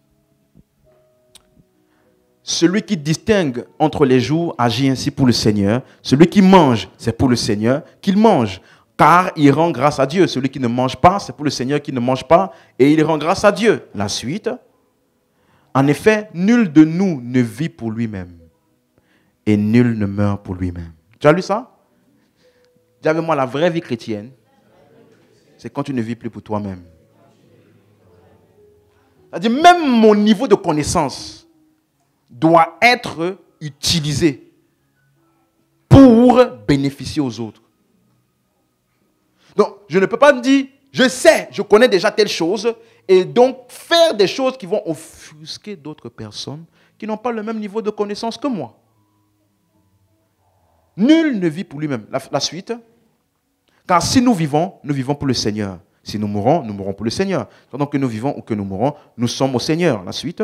Celui qui distingue entre les jours agit ainsi pour le Seigneur. Celui qui mange, c'est pour le Seigneur qu'il mange, car il rend grâce à Dieu. Celui qui ne mange pas, c'est pour le Seigneur qui ne mange pas, et il rend grâce à Dieu. La suite. En effet, nul de nous ne vit pour lui-même, et nul ne meurt pour lui-même. Tu as lu ça? Dis avec moi, la vraie vie chrétienne, c'est quand tu ne vis plus pour toi-même. C'est-à-dire, même mon niveau de connaissance doit être utilisé pour bénéficier aux autres. Donc, je ne peux pas me dire, je sais, je connais déjà telle chose, et donc faire des choses qui vont offusquer d'autres personnes qui n'ont pas le même niveau de connaissance que moi. Nul ne vit pour lui-même. La suite. Car si nous vivons pour le Seigneur. Si nous mourrons pour le Seigneur. Pendant que nous vivons ou que nous mourons, nous sommes au Seigneur. La suite.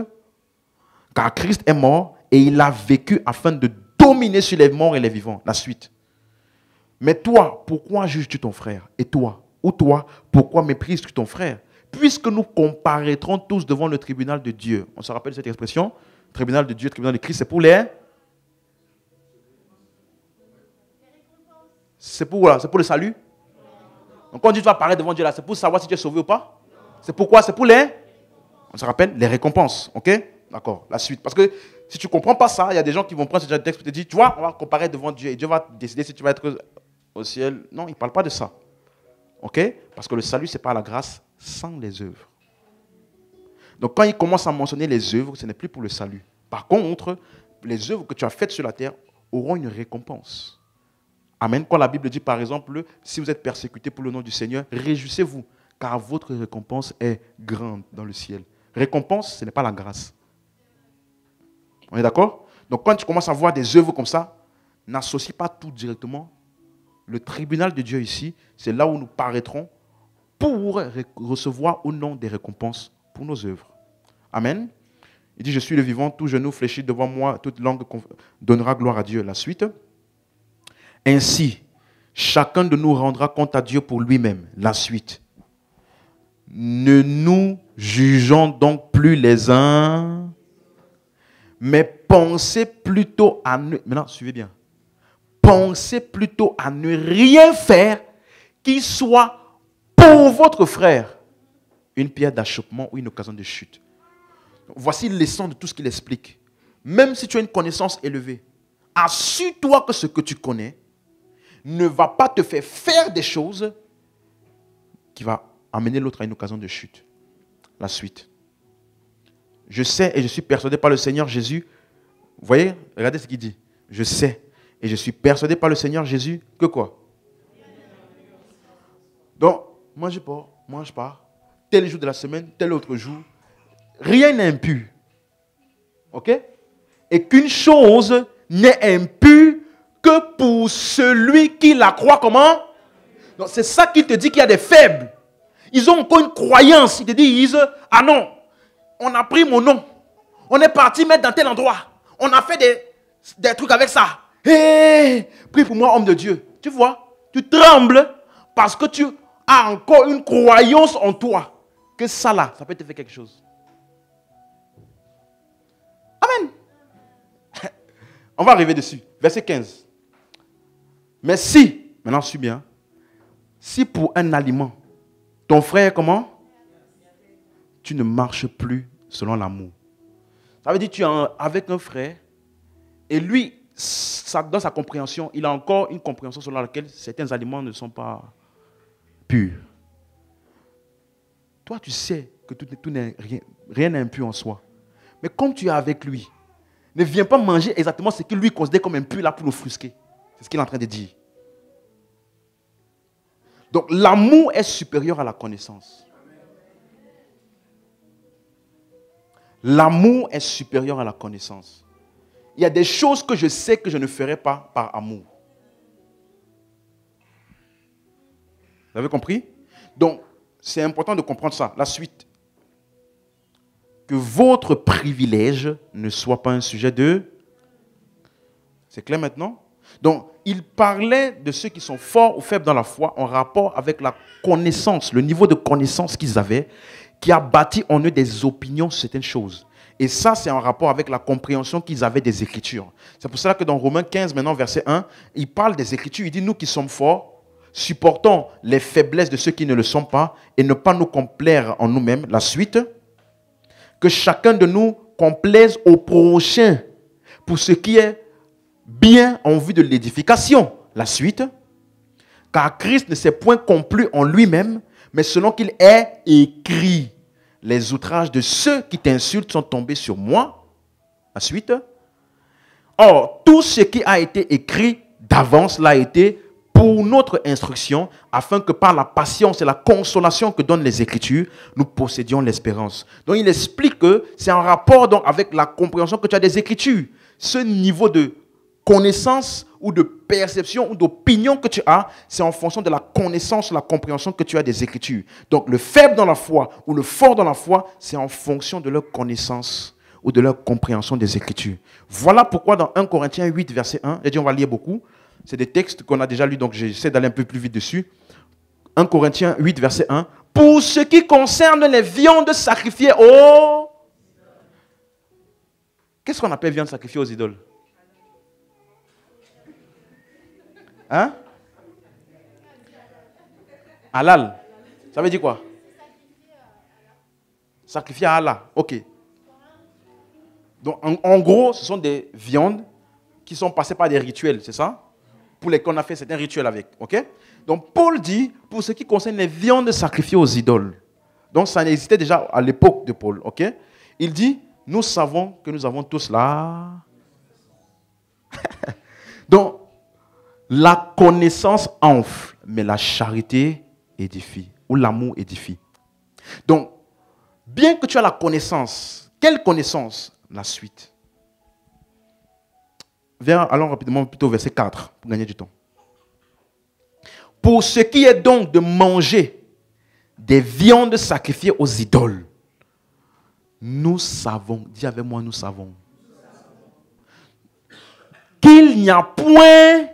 Car Christ est mort et il a vécu afin de dominer sur les morts et les vivants. La suite. Mais toi, pourquoi juges-tu ton frère? Et toi? Ou toi, pourquoi méprises-tu ton frère? Puisque nous comparaîtrons tous devant le tribunal de Dieu. On se rappelle cette expression? Tribunal de Dieu, tribunal de Christ, c'est pour les... C'est pour le salut? Donc quand Dieu va apparaître devant Dieu là, c'est pour savoir si tu es sauvé ou pas? C'est pourquoi? C'est pour les... On se rappelle? Les récompenses. Ok? D'accord. La suite. Parce que si tu ne comprends pas ça, il y a des gens qui vont prendre ce texte et te dire, tu vois, on va comparer devant Dieu et Dieu va décider si tu vas être au ciel. Non, il ne parle pas de ça. Ok? Parce que le salut, ce n'est pas la grâce sans les œuvres. Donc quand il commence à mentionner les œuvres, ce n'est plus pour le salut. Par contre, les œuvres que tu as faites sur la terre auront une récompense. Amen. Quand la Bible dit par exemple, si vous êtes persécuté pour le nom du Seigneur, réjouissez-vous, car votre récompense est grande dans le ciel. Récompense, ce n'est pas la grâce. On est d'accord? Donc quand tu commences à voir des œuvres comme ça, n'associe pas tout directement. Le tribunal de Dieu ici, c'est là où nous paraîtrons pour recevoir au nom des récompenses pour nos œuvres. Amen. Il dit, je suis le vivant, tout genou fléchi devant moi, toute langue donnera gloire à Dieu. La suite. Ainsi, chacun de nous rendra compte à Dieu pour lui-même. La suite. Ne nous jugeons donc plus les uns, mais pensez plutôt à ne... Maintenant, suivez bien. Pensez plutôt à ne rien faire qui soit pour votre frère une pierre d'achoppement ou une occasion de chute. Voici le leçon de tout ce qu'il explique. Même si tu as une connaissance élevée, assure-toi que ce que tu connais ne va pas te faire faire des choses qui vont amener l'autre à une occasion de chute. La suite. Je sais et je suis persuadé par le Seigneur Jésus. Vous voyez, regardez ce qu'il dit. Je sais et je suis persuadé par le Seigneur Jésus que quoi? Donc, mange pas. Tel jour de la semaine, tel autre jour. Rien n'est impur. Ok? Et qu'une chose n'est impure que pour celui qui la croit comment? Donc, c'est ça qui te dit qu'il y a des faibles. Ils ont encore une croyance. Ils te disent, ah non, on a pris mon nom. On est parti mettre dans tel endroit. On a fait des trucs avec ça. Hé, prie pour moi, homme de Dieu. Tu vois, tu trembles parce que tu as encore une croyance en toi. Que ça là, ça peut te faire quelque chose. Amen. On va arriver dessus. Verset 15. Mais si, maintenant suis bien, si pour un aliment, ton frère comment? Tu ne marches plus selon l'amour. Ça veut dire que tu es avec un frère et lui, dans sa compréhension, il a encore une compréhension selon laquelle certains aliments ne sont pas purs. Toi, tu sais que rien n'est impur en soi. Mais comme tu es avec lui, ne viens pas manger exactement ce que lui considère comme impur là pour l'offusquer. C'est ce qu'il est en train de dire. Donc l'amour est supérieur à la connaissance. L'amour est supérieur à la connaissance. Il y a des choses que je sais que je ne ferai pas par amour. Vous avez compris? Donc, c'est important de comprendre ça. La suite. Que votre privilège ne soit pas un sujet de... C'est clair maintenant? Donc, il parlait de ceux qui sont forts ou faibles dans la foi en rapport avec la connaissance, le niveau de connaissance qu'ils avaient, qui a bâti en eux des opinions sur certaines choses. Et ça, c'est en rapport avec la compréhension qu'ils avaient des Écritures. C'est pour cela que dans Romains 15, maintenant, verset 1, il parle des Écritures. Il dit, nous qui sommes forts, supportons les faiblesses de ceux qui ne le sont pas et ne pas nous complaire en nous-mêmes. La suite, que chacun de nous complaise au prochain pour ce qui est bien en vue de l'édification. La suite, car Christ ne s'est point complu en lui-même, mais selon qu'il est écrit, les outrages de ceux qui t'insultent sont tombés sur moi. La suite, or, tout ce qui a été écrit d'avance l'a été pour notre instruction, afin que par la patience et la consolation que donnent les Écritures, nous possédions l'espérance. Donc il explique que c'est en rapport donc avec la compréhension que tu as des Écritures. Ce niveau de connaissance ou de perception ou d'opinion que tu as, c'est en fonction de la connaissance, la compréhension que tu as des Écritures. Donc le faible dans la foi ou le fort dans la foi, c'est en fonction de leur connaissance ou de leur compréhension des Écritures. Voilà pourquoi dans 1 Corinthiens 8, verset 1, j'ai dit on va lire beaucoup, c'est des textes qu'on a déjà lus, donc j'essaie d'aller un peu plus vite dessus. 1 Corinthiens 8, verset 1. Pour ce qui concerne les viandes sacrifiées aux... Qu'est-ce qu'on appelle viande sacrifiée aux idoles? Hein? Halal. Ça veut dire quoi? Sacrifié à Allah. Ok. Donc, en gros, ce sont des viandes qui sont passées par des rituels, c'est ça? Pour lesquels on a fait certains rituels avec. Ok? Donc, Paul dit, pour ce qui concerne les viandes sacrifiées aux idoles. Donc, ça existait déjà à l'époque de Paul. Ok? Il dit, nous savons que nous avons tous là. Donc, la connaissance enfle, mais la charité édifie, ou l'amour édifie. Donc, bien que tu as la connaissance, quelle connaissance? La suite. Allons rapidement plutôt au verset 4, pour gagner du temps. Pour ce qui est donc de manger des viandes sacrifiées aux idoles, nous savons, dis avec moi, nous savons, qu'il n'y a point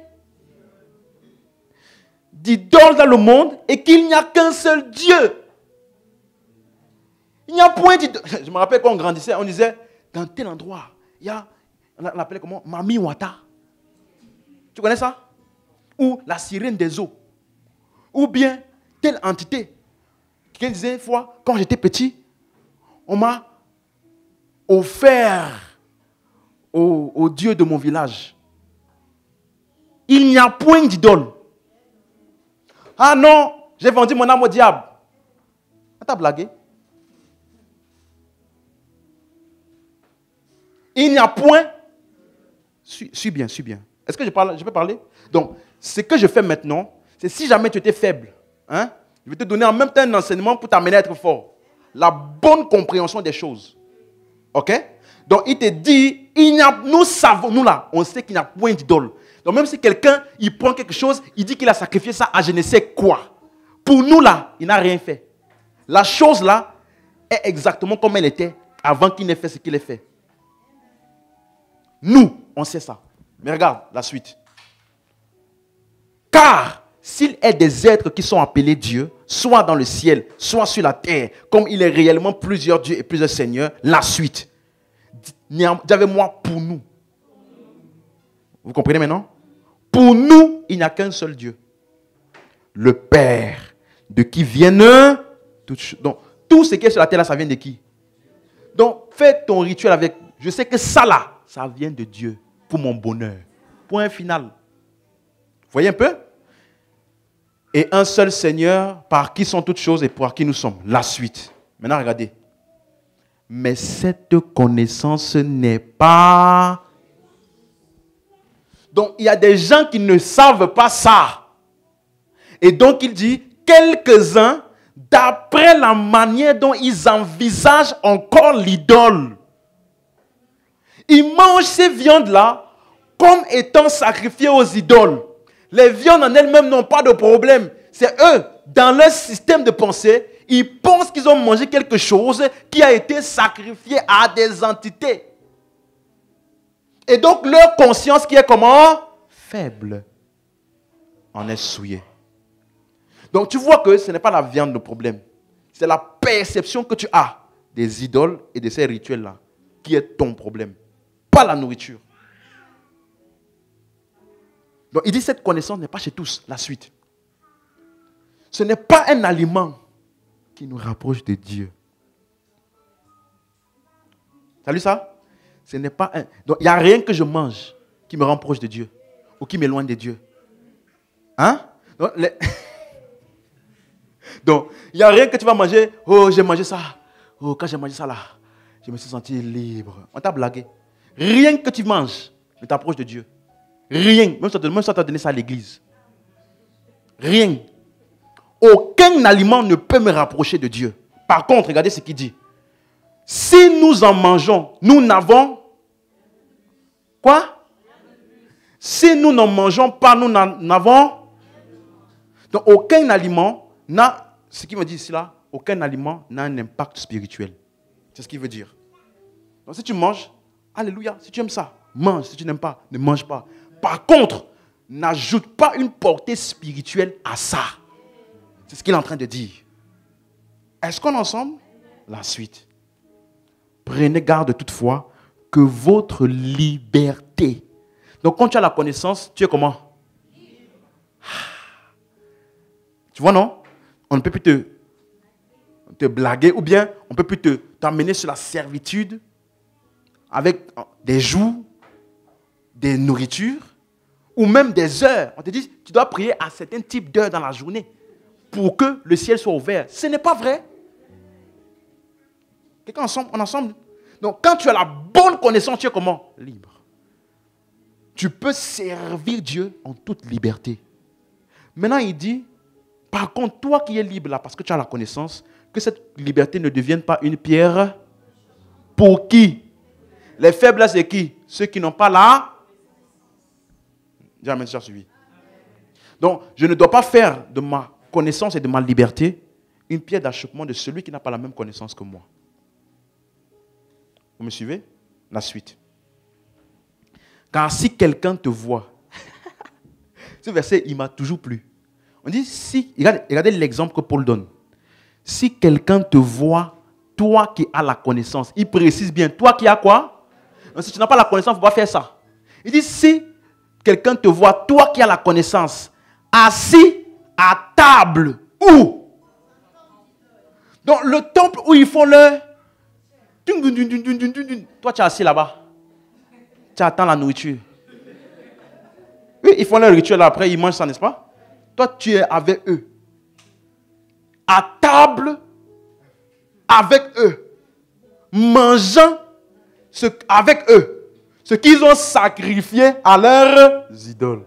d'idoles dans le monde et qu'il n'y a qu'un seul Dieu. Il n'y a point d'idoles. Je me rappelle quand on grandissait, on disait, dans tel endroit, il y a, on l'appelait comment? Mami Wata. Tu connais ça? Ou la sirène des eaux. Ou bien telle entité. Quelqu'un disait une fois, quand j'étais petit, on m'a offert au Dieu de mon village. Il n'y a point d'idole. Ah non, j'ai vendu mon âme au diable. T'as blagué? Il n'y a point. Suis bien. Est-ce que je peux parler? Donc, ce que je fais maintenant, c'est si jamais tu étais faible, hein, je vais te donner en même temps un enseignement pour t'amener à être fort. La bonne compréhension des choses. Ok? Donc, il te dit, nous savons, nous là, on sait qu'il n'y a point d'idole. Donc, même si quelqu'un, il prend quelque chose, il dit qu'il a sacrifié ça à je ne sais quoi. Pour nous là, il n'a rien fait. La chose là est exactement comme elle était avant qu'il n'ait fait ce qu'il ait fait. Nous, on sait ça. Mais regarde la suite. Car s'il est des êtres qui sont appelés Dieu, soit dans le ciel, soit sur la terre, comme il est réellement plusieurs dieux et plusieurs seigneurs, la suite. Dis avec moi, pour nous. Vous comprenez maintenant? Pour nous, il n'y a qu'un seul Dieu. Le Père, de qui viennent toutes choses. Donc, tout ce qui est sur la terre, là, ça vient de qui? Donc, fais ton rituel avec. Je sais que ça là, ça vient de Dieu pour mon bonheur. Point final. Vous voyez un peu? Et un seul Seigneur, par qui sont toutes choses et par qui nous sommes. La suite. Maintenant, regardez. Mais cette connaissance n'est pas... Donc, il y a des gens qui ne savent pas ça. Et donc, il dit, quelques-uns, d'après la manière dont ils envisagent encore l'idole, ils mangent ces viandes-là comme étant sacrifiées aux idoles. Les viandes en elles-mêmes n'ont pas de problème. C'est eux, dans leur système de pensée, ils pensent qu'ils ont mangé quelque chose qui a été sacrifié à des entités. Et donc leur conscience qui est comment? Faible. En est souillée. Donc tu vois que ce n'est pas la viande le problème. C'est la perception que tu as des idoles et de ces rituels-là. qui est ton problème, pas la nourriture. Donc il dit cette connaissance n'est pas chez tous. La suite. Ce n'est pas un aliment qui nous rapproche de Dieu. T'as lu ça? Ce n'est pas un... Donc il n'y a rien que je mange qui me rapproche de Dieu ou qui m'éloigne de Dieu. Hein? Donc il n'y a rien que tu vas manger. Oh, j'ai mangé ça. Oh, quand j'ai mangé ça là, je me suis senti libre. On t'a blagué. Rien que tu manges ne t'approche de Dieu. Rien. Même si tu as donné ça à l'église. Rien. Aucun aliment ne peut me rapprocher de Dieu. Par contre, regardez ce qu'il dit. Si nous en mangeons, nous n'avons... Quoi? Si nous n'en mangeons pas, nous n'avons... Donc, aucun aliment n'a... Ce qu'il me dit ici là, aucun aliment n'a un impact spirituel. C'est ce qu'il veut dire. Donc, si tu manges, alléluia. Si tu aimes ça, mange. Si tu n'aimes pas, ne mange pas. Par contre, n'ajoute pas une portée spirituelle à ça. C'est ce qu'il est en train de dire. Est-ce qu'on est ensemble? La suite. Prenez garde toutefois que votre liberté. Donc quand tu as la connaissance, tu es comment? Tu vois, non? On ne peut plus te blaguer ou bien on ne peut plus t'amener sur la servitude avec des jours, des nourritures ou même des heures. On te dit, tu dois prier à certains types d'heures dans la journée pour que le ciel soit ouvert. Ce n'est pas vrai. Quelqu'un ensemble, on est ensemble. Donc, quand tu as la bonne connaissance, tu es comment? Libre. Tu peux servir Dieu en toute liberté. Maintenant, il dit, par contre, toi qui es libre là, parce que tu as la connaissance, que cette liberté ne devienne pas une pierre. Pour qui? Les faibles, c'est qui? Ceux qui n'ont pas la... Jamais suivi. Donc, je ne dois pas faire de ma connaissance et de ma liberté une pierre d'achoppement de celui qui n'a pas la même connaissance que moi. Vous me suivez? La suite. Car si quelqu'un te voit, ce verset, il m'a toujours plu. On dit, si, regardez l'exemple que Paul donne. Si quelqu'un te voit, toi qui as la connaissance, il précise bien, toi qui as quoi? Donc, si tu n'as pas la connaissance, il ne faut pas faire ça. Il dit, si quelqu'un te voit, toi qui as la connaissance, assis à table, où? Dans le temple où ils font le... Toi, tu es assis là-bas. Tu attends la nourriture. Oui, ils font leur rituel après, ils mangent ça, n'est-ce pas? Toi, tu es avec eux. À table, avec eux. Mangeant avec eux. Ce qu'ils ont sacrifié à leurs idoles.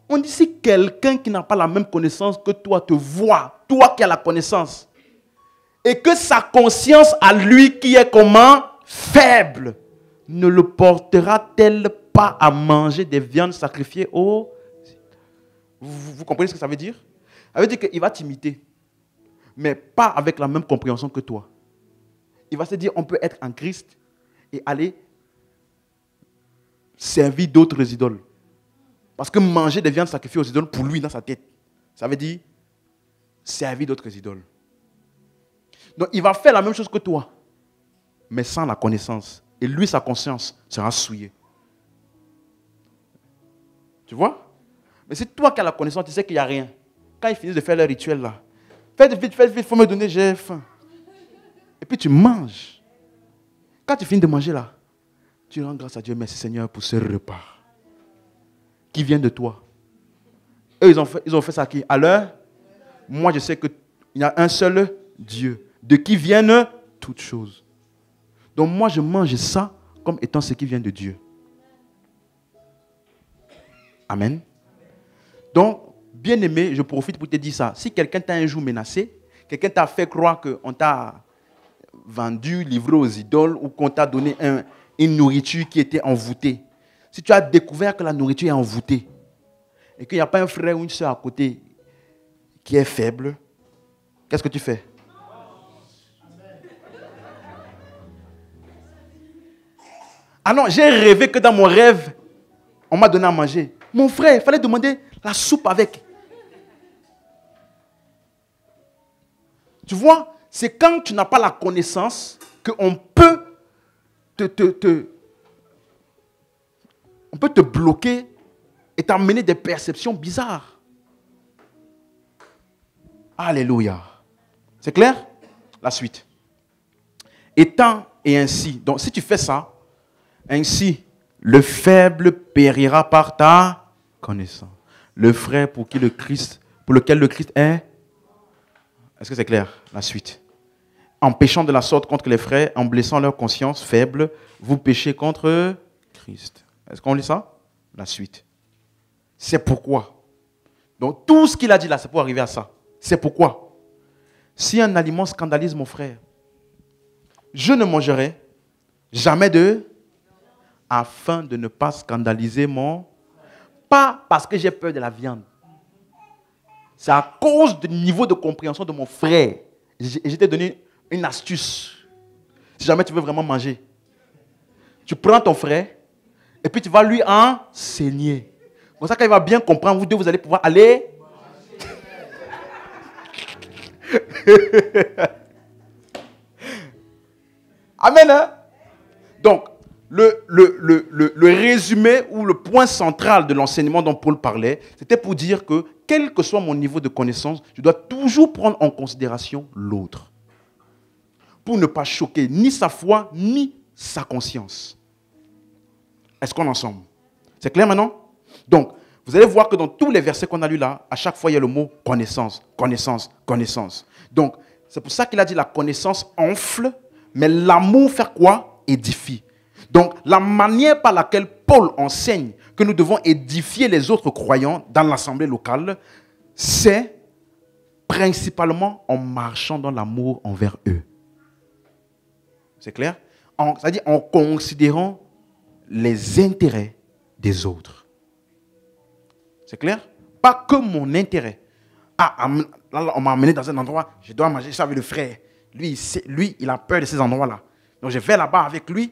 On dit si quelqu'un qui n'a pas la même connaissance que toi te voit, toi qui as la connaissance, et que sa conscience à lui qui est comment? Faible, ne le portera-t-elle pas à manger des viandes sacrifiées aux... Vous comprenez ce que ça veut dire? Ça veut dire qu'il va t'imiter, mais pas avec la même compréhension que toi. Il va se dire, on peut être en Christ et aller servir d'autres idoles. Parce que manger des viandes sacrifiées aux idoles, pour lui, dans sa tête, ça veut dire servir d'autres idoles. Donc, il va faire la même chose que toi, mais sans la connaissance. Et lui, sa conscience sera souillée. Tu vois? Mais c'est toi qui as la connaissance, tu sais qu'il n'y a rien. Quand ils finissent de faire leur rituel là, faites vite, il faut me donner, j'ai faim. Et puis tu manges. Quand tu finis de manger là, tu rends grâce à Dieu, merci Seigneur pour ce repas qui vient de toi. Eux, ils ont fait ça à qui? À l'heure. Moi, je sais qu'il y a un seul Dieu, de qui viennent toutes choses. Donc moi, je mange ça comme étant ce qui vient de Dieu. Amen. Donc, bien aimé, je profite pour te dire ça. Si quelqu'un t'a un jour menacé, quelqu'un t'a fait croire qu'on t'a vendu, livré aux idoles, ou qu'on t'a donné une nourriture qui était envoûtée. Si tu as découvert que la nourriture est envoûtée, et qu'il n'y a pas un frère ou une soeur à côté qui est faible, qu'est-ce que tu fais? Ah non, j'ai rêvé que dans mon rêve, on m'a donné à manger. Mon frère, il fallait demander la soupe avec. Tu vois, c'est quand tu n'as pas la connaissance qu'on peut on peut te bloquer et t'amener des perceptions bizarres. Alléluia. C'est clair? La suite. Étant et ainsi. Donc, si tu fais ça, ainsi, le faible périra par ta connaissance. Le frère pour lequel le Christ est. Est-ce que c'est clair? La suite. En péchant de la sorte contre les frères, en blessant leur conscience faible, vous péchez contre Christ. Est-ce qu'on lit ça? La suite. C'est pourquoi. Donc, tout ce qu'il a dit là, c'est pour arriver à ça. C'est pourquoi. Si un aliment scandalise mon frère, je ne mangerai jamais afin de ne pas scandaliser mon... Pas parce que j'ai peur de la viande. C'est à cause du niveau de compréhension de mon frère. Je t'ai donné une astuce. Si jamais tu veux vraiment manger, tu prends ton frère et puis tu vas lui enseigner. Comme ça, quand il va bien comprendre, vous deux, vous allez pouvoir aller... Amen. Hein? Donc, le résumé ou le point central de l'enseignement dont Paul parlait, c'était pour dire que, quel que soit mon niveau de connaissance, je dois toujours prendre en considération l'autre. Pour ne pas choquer ni sa foi, ni sa conscience. Est-ce qu'on est ensemble? C'est clair maintenant? Donc, vous allez voir que dans tous les versets qu'on a lus là, à chaque fois, il y a le mot connaissance, connaissance, connaissance. Donc, c'est pour ça qu'il a dit la connaissance enfle, mais l'amour fait quoi? Édifie. Donc, la manière par laquelle Paul enseigne que nous devons édifier les autres croyants dans l'assemblée locale, c'est principalement en marchant dans l'amour envers eux. C'est clair? C'est-à-dire en considérant les intérêts des autres. C'est clair? Pas que mon intérêt. Ah, là, on m'a amené dans un endroit, je dois manger ça avec le frère. Lui, il a peur de ces endroits-là. Donc, je vais là-bas avec lui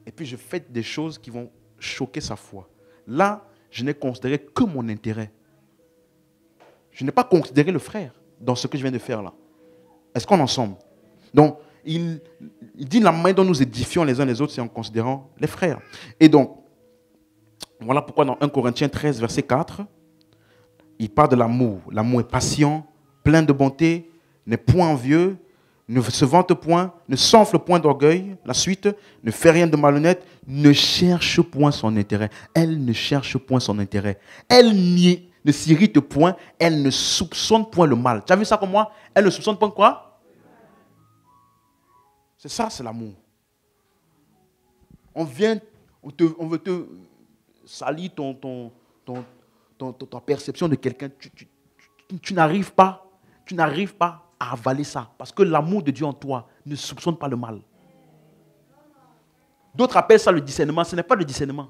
et puis je fais des choses qui vont choquer sa foi. Là, je n'ai considéré que mon intérêt. Je n'ai pas considéré le frère dans ce que je viens de faire là. Est-ce qu'on est ensemble? Donc, il dit la manière dont nous édifions les uns les autres, c'est en considérant les frères. Et donc, voilà pourquoi dans 1 Corinthiens 13, verset 4, il parle de l'amour. L'amour est patient, plein de bonté, n'est point envieux, ne se vante point, ne s'enfle point d'orgueil. La suite, ne fait rien de malhonnête, ne cherche point son intérêt. Elle ne cherche point son intérêt. Elle ne s'irrite point, elle ne soupçonne point le mal. Tu as vu ça comme moi? Elle ne soupçonne point quoi? C'est ça, c'est l'amour. On veut te salir ta perception de quelqu'un. Tu n'arrives pas à avaler ça. Parce que l'amour de Dieu en toi ne soupçonne pas le mal. D'autres appellent ça le discernement. Ce n'est pas le discernement.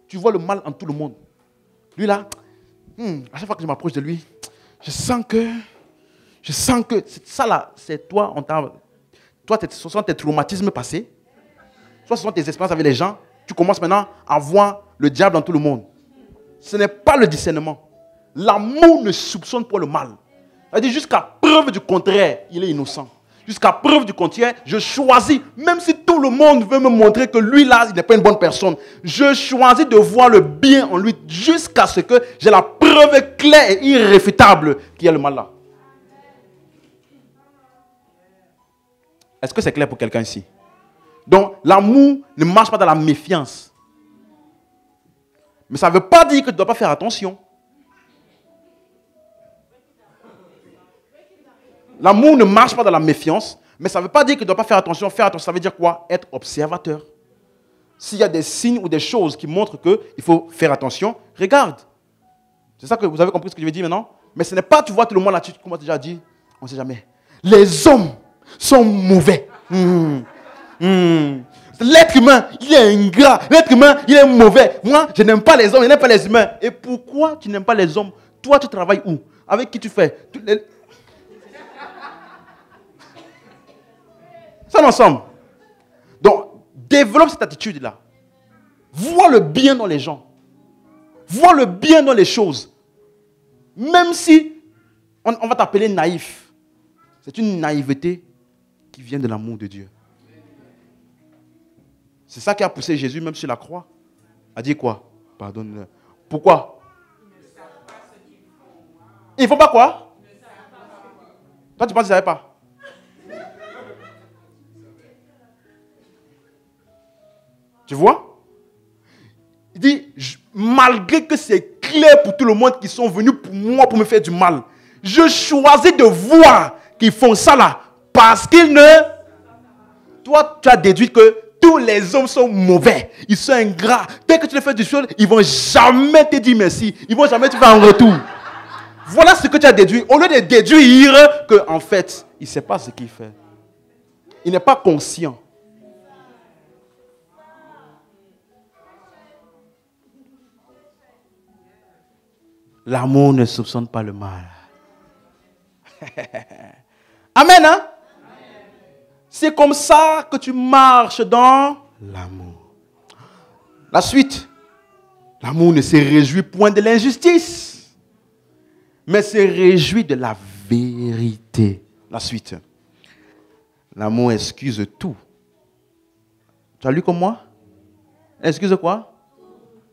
Tu vois le mal en tout le monde. Lui là, à chaque fois que je m'approche de lui, je sens que ça là, c'est toi, ce sont tes traumatismes passés, soit ce sont tes expériences avec les gens, tu commences maintenant à voir le diable dans tout le monde. Ce n'est pas le discernement. L'amour ne soupçonne pas le mal. C'est-à-dire jusqu'à preuve du contraire, il est innocent. Jusqu'à preuve du contraire, je choisis, même si tout le monde veut me montrer que lui là, il n'est pas une bonne personne, je choisis de voir le bien en lui jusqu'à ce que j'ai la preuve claire et irréfutable qu'il y a le mal là. Est-ce que c'est clair pour quelqu'un ici? Donc, l'amour ne marche pas dans la méfiance. Mais ça ne veut pas dire que tu ne dois pas faire attention. L'amour ne marche pas dans la méfiance, mais ça ne veut pas dire que tu ne dois pas faire attention. Faire attention, ça veut dire quoi? Être observateur. S'il y a des signes ou des choses qui montrent qu'il faut faire attention, regarde. C'est ça que vous avez compris ce que je veux dire maintenant? Mais ce n'est pas, tu vois tout le monde là, comme on a déjà dit, on ne sait jamais. Les hommes sont mauvais. L'être humain, il est ingrat. L'être humain, il est mauvais. Moi, je n'aime pas les hommes, je n'aime pas les humains. Et pourquoi tu n'aimes pas les hommes? Toi, tu travailles où? Avec qui tu fais? Ça ensemble. Donc, développe cette attitude-là. Vois le bien dans les gens. Vois le bien dans les choses. Même si on va t'appeler naïf. C'est une naïveté qui vient de l'amour de Dieu. C'est ça qui a poussé Jésus même sur la croix. A dit quoi? Pardonne-le. Pourquoi? Il ne faut pas quoi? Toi, tu penses qu'ils ne savaient pas? Tu vois? Il dit, malgré que c'est clair pour tout le monde qui sont venus pour moi pour me faire du mal, je choisis de voir qu'ils font ça là parce qu'ils ne... Toi, tu as déduit que tous les hommes sont mauvais. Ils sont ingrats. Dès que tu les fais du choses, ils ne vont jamais te dire merci. Ils ne vont jamais te faire en retour. Voilà ce que tu as déduit. Au lieu de déduire que, en fait, il ne sait pas ce qu'il fait. Il n'est pas conscient. L'amour ne soupçonne pas le mal. Amen, hein? C'est comme ça que tu marches dans l'amour. La suite. L'amour ne se réjouit point de l'injustice, mais se réjouit de la vérité. La suite. L'amour excuse tout. Tu as lu comme moi? Excuse quoi?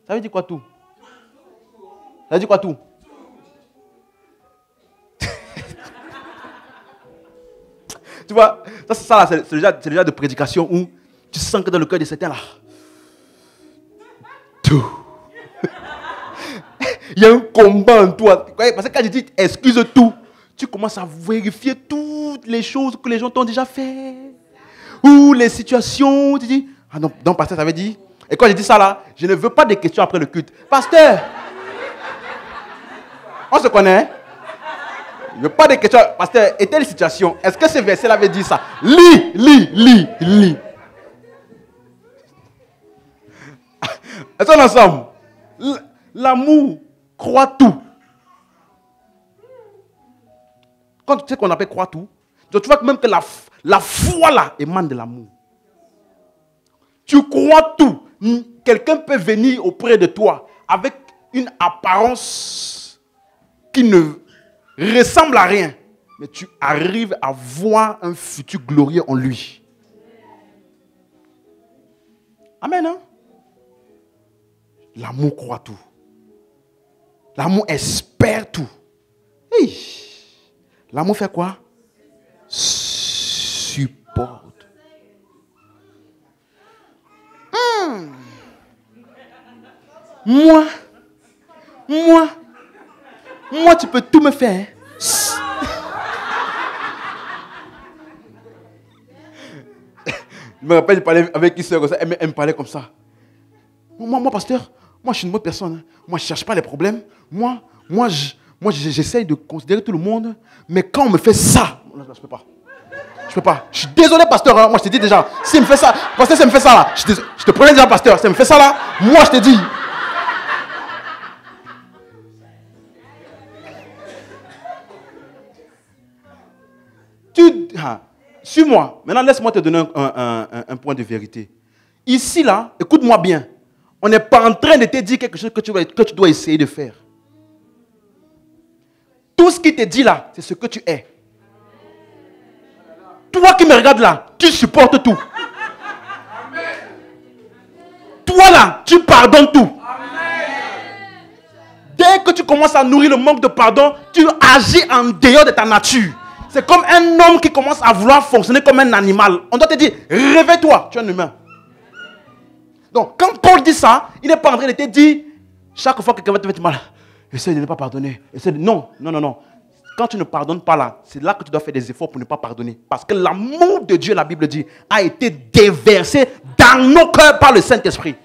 Ça veut dire quoi tout? Ça veut dire quoi tout? Tu vois, ça c'est déjà de prédication où tu sens que dans le cœur de certains là, tout. Il y a un combat en toi. Parce que quand je dis excuse tout, tu commences à vérifier toutes les choses que les gens t'ont déjà fait. Ou les situations, tu dis, ah non, pasteur, ça veut dire. Et quand je dis ça là, je ne veux pas de questions après le culte. Pasteur, on se connaît? Je ne veux pas de questions. Pasteur, et telle situation, est-ce que ce verset-là veut dire ça? Lis. Est-ce qu'on est ensemble? L'amour croit tout. Quand tu sais qu'on appelle croit tout, tu vois que même que la foi là émane de l'amour. Tu crois tout. Quelqu'un peut venir auprès de toi avec une apparence qui ne ressemble à rien, mais tu arrives à voir un futur glorieux en lui. Amen, hein? L'amour croit tout. L'amour espère tout. Hey. L'amour fait quoi? Supporte. Moi, tu peux tout me faire. Je me rappelle, je parlais avec une soeur comme ça, elle me parlait comme ça. Moi, pasteur, moi, je suis une bonne personne. Moi, je ne cherche pas les problèmes. Moi, j'essaye de considérer tout le monde. Mais quand on me fait ça, je ne peux pas. Je peux pas. Je suis désolé, pasteur. Moi, je te dis déjà, s'il me fait ça, pasteur, ça me fait ça là. Je te promets déjà, pasteur, ça me fait ça là. Moi, je te dis. Suis-moi. Maintenant, laisse-moi te donner un point de vérité. Ici, là, écoute-moi bien. On n'est pas en train de te dire quelque chose que tu dois essayer de faire. Tout ce qui te dit là, c'est ce que tu es. Toi qui me regardes là, tu supportes tout. Toi là, tu pardonnes tout. Dès que tu commences à nourrir le manque de pardon, tu agis en dehors de ta nature. C'est comme un homme qui commence à vouloir fonctionner comme un animal. On doit te dire, réveille-toi, tu es un humain. Donc, quand Paul dit ça, il n'est pas en train de te dire, chaque fois que quelqu'un va te faire mal, essaie de ne pas pardonner. Non. Quand tu ne pardonnes pas là, c'est là que tu dois faire des efforts pour ne pas pardonner. Parce que l'amour de Dieu, la Bible dit, a été déversé dans nos cœurs par le Saint-Esprit.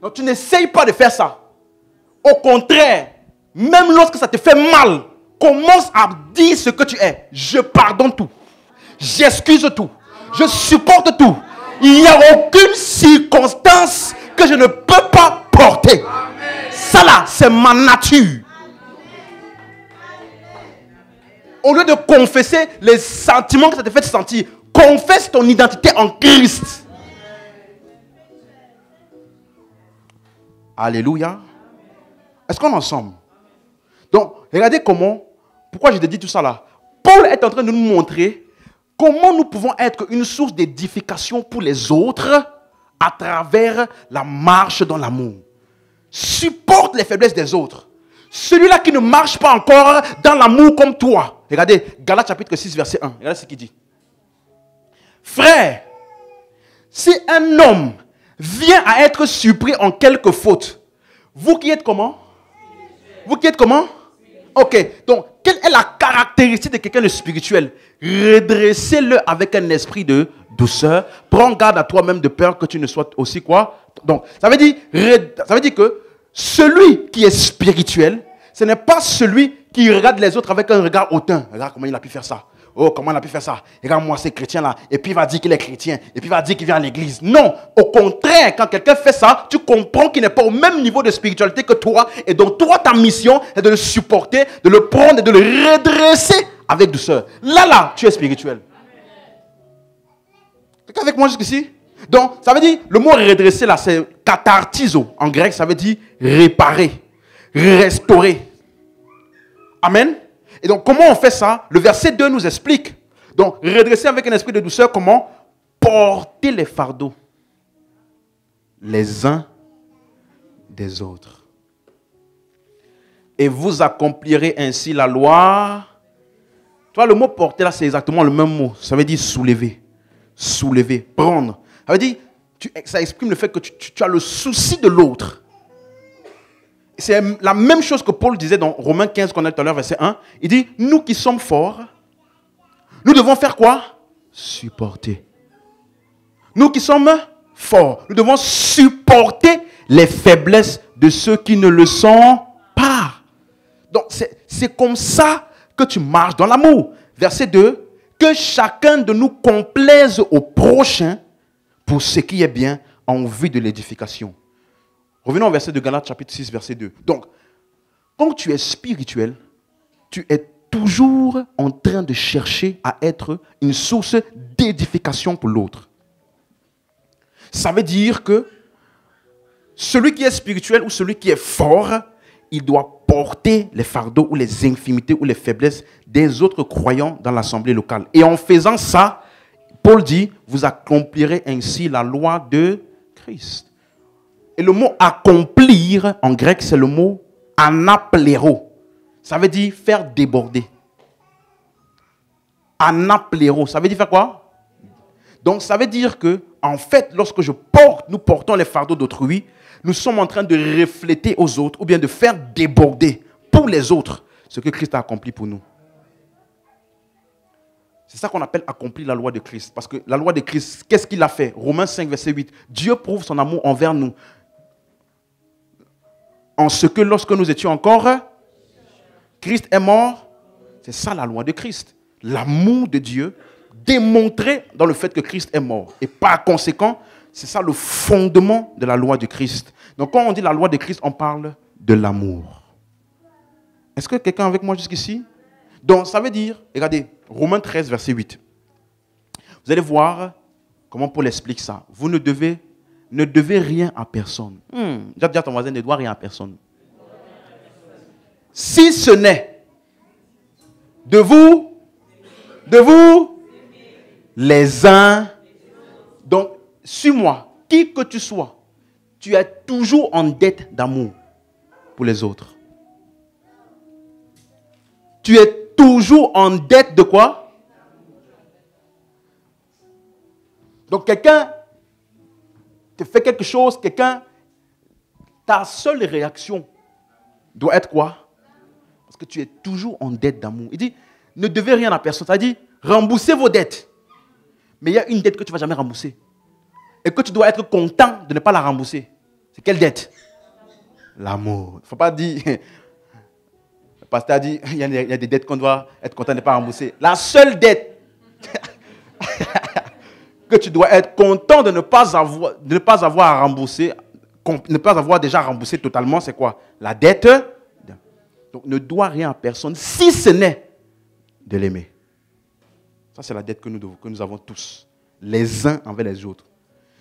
Donc, tu n'essayes pas de faire ça. Au contraire, même lorsque ça te fait mal, commence à dire ce que tu es. Je pardonne tout. J'excuse tout. Je supporte tout. Il n'y a aucune circonstance que je ne peux pas porter. Amen. Ça là, c'est ma nature. Au lieu de confesser les sentiments que ça te fait sentir, confesse ton identité en Christ. Alléluia. Est-ce qu'on est ensemble? Donc, regardez pourquoi je te dis tout ça là. Paul est en train de nous montrer comment nous pouvons être une source d'édification pour les autres à travers la marche dans l'amour. Supporte les faiblesses des autres. Celui-là qui ne marche pas encore dans l'amour comme toi. Regardez, Galates chapitre 6, verset 1. Regardez ce qu'il dit. Frère, si un homme vient à être surpris en quelque faute, vous qui êtes comment? Vous qui êtes comment? Ok, donc, quelle est la caractéristique de quelqu'un de spirituel? Redressez-le avec un esprit de douceur. Prends garde à toi-même de peur que tu ne sois aussi quoi? Donc, ça veut dire que celui qui est spirituel, ce n'est pas celui qui regarde les autres avec un regard hautain. Regarde comment il a pu faire ça. Oh, comment il a pu faire ça? Regarde-moi ces chrétiens-là. Et puis il va dire qu'il est chrétien. Et puis il va dire qu'il vient à l'église. Non, au contraire, quand quelqu'un fait ça, tu comprends qu'il n'est pas au même niveau de spiritualité que toi. Et donc toi, ta mission est de le supporter, de le prendre et de le redresser avec douceur. Là, tu es spirituel. Quelqu'un avec moi jusqu'ici? Donc, ça veut dire, le mot redresser là, c'est kathartizo. En grec, ça veut dire réparer, restaurer. Amen. Et donc, comment on fait ça? Le verset 2 nous explique. Donc, redresser avec un esprit de douceur, comment? Porter les fardeaux les uns des autres. Et vous accomplirez ainsi la loi. Tu vois, le mot porter là, c'est exactement le même mot. Ça veut dire soulever. Soulever, prendre. Ça veut dire, ça exprime le fait que tu as le souci de l'autre. C'est la même chose que Paul disait dans Romains 15, qu'on a tout à l'heure, verset 1. Il dit, nous qui sommes forts, nous devons faire quoi? Supporter. Nous qui sommes forts, nous devons supporter les faiblesses de ceux qui ne le sont pas. Donc, c'est comme ça que tu marches dans l'amour. Verset 2, que chacun de nous complaise au prochain pour ce qui est bien en vue de l'édification. Revenons au verset de Galates chapitre 6, verset 2. Donc, quand tu es spirituel, tu es toujours en train de chercher à être une source d'édification pour l'autre. Ça veut dire que celui qui est spirituel ou celui qui est fort, il doit porter les fardeaux ou les infimités ou les faiblesses des autres croyants dans l'assemblée locale. Et en faisant ça, Paul dit, vous accomplirez ainsi la loi de Christ. Et le mot accomplir, en grec, c'est le mot anapléro. Ça veut dire faire déborder. Anapléro, ça veut dire faire quoi? Donc, ça veut dire que, en fait, lorsque nous portons les fardeaux d'autrui, nous sommes en train de refléter aux autres, ou bien de faire déborder pour les autres ce que Christ a accompli pour nous. C'est ça qu'on appelle accomplir la loi de Christ. Parce que la loi de Christ, qu'est-ce qu'il a fait? Romains 5, verset 8. Dieu prouve son amour envers nous. En ce que lorsque nous étions encore, Christ est mort. C'est ça la loi de Christ. L'amour de Dieu démontré dans le fait que Christ est mort. Et par conséquent, c'est ça le fondement de la loi de Christ. Donc quand on dit la loi de Christ, on parle de l'amour. Est-ce que quelqu'un est avec moi jusqu'ici? Donc ça veut dire, regardez, Romains 13, verset 8. Vous allez voir comment Paul explique ça. Vous ne devez rien à personne. Dis à ton voisin, ne doit rien à personne. Si ce n'est de vous, les uns. Donc, suis-moi, qui que tu sois, tu es toujours en dette d'amour pour les autres. Tu es toujours en dette de quoi? Donc, quelqu'un te fait quelque chose, ta seule réaction doit être quoi? Parce que tu es toujours en dette d'amour. Il dit, ne devez rien à personne. Ça dit, remboursez vos dettes. Mais il y a une dette que tu ne vas jamais rembourser. Et que tu dois être content de ne pas la rembourser. C'est quelle dette? L'amour. Il ne faut pas dire... Le pasteur a dit, il y a des dettes qu'on doit être content de ne pas rembourser. La seule dette que tu dois être content de ne pas avoir à rembourser, ne pas avoir déjà remboursé totalement, c'est quoi? La dette. Donc ne dois rien à personne, si ce n'est de l'aimer. Ça, c'est la dette que nous avons tous, les uns envers les autres.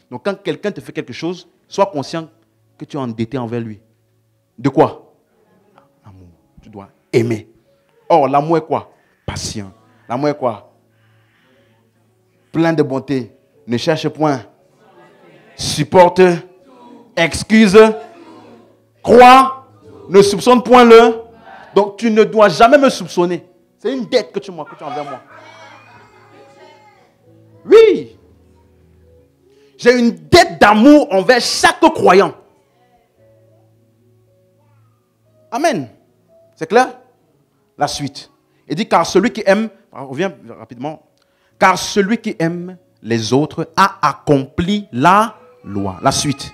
Donc quand quelqu'un te fait quelque chose, sois conscient que tu es endetté envers lui. De quoi? L'amour. Tu dois aimer. Or, l'amour est quoi? Patient. L'amour est quoi? plein de bonté, ne cherche point, supporte, excuse, croit, ne soupçonne point le. Donc tu ne dois jamais me soupçonner. C'est une dette que tu as envers moi. Oui. J'ai une dette d'amour envers chaque croyant. Amen. C'est clair? La suite. Il dit, car celui qui aime, on revient rapidement, car celui qui aime les autres a accompli la loi. La suite.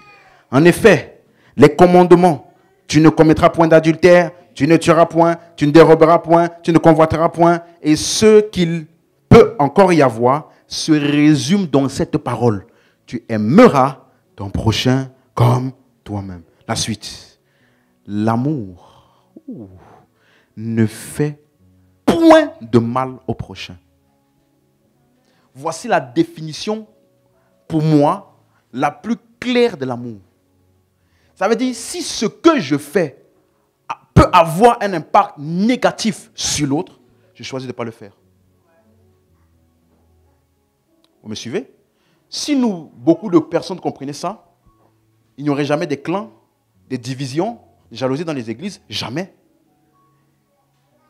En effet, les commandements, tu ne commettras point d'adultère, tu ne tueras point, tu ne déroberas point, tu ne convoiteras point, et ce qu'il peut encore y avoir se résume dans cette parole. Tu aimeras ton prochain comme toi-même. La suite. L'amour ne fait point de mal au prochain. Voici la définition, pour moi, la plus claire de l'amour. Ça veut dire, si ce que je fais peut avoir un impact négatif sur l'autre, je choisis de ne pas le faire. Vous me suivez? Si beaucoup de personnes comprenaient ça, il n'y aurait jamais des clans, des divisions, des jalousies dans les églises, jamais.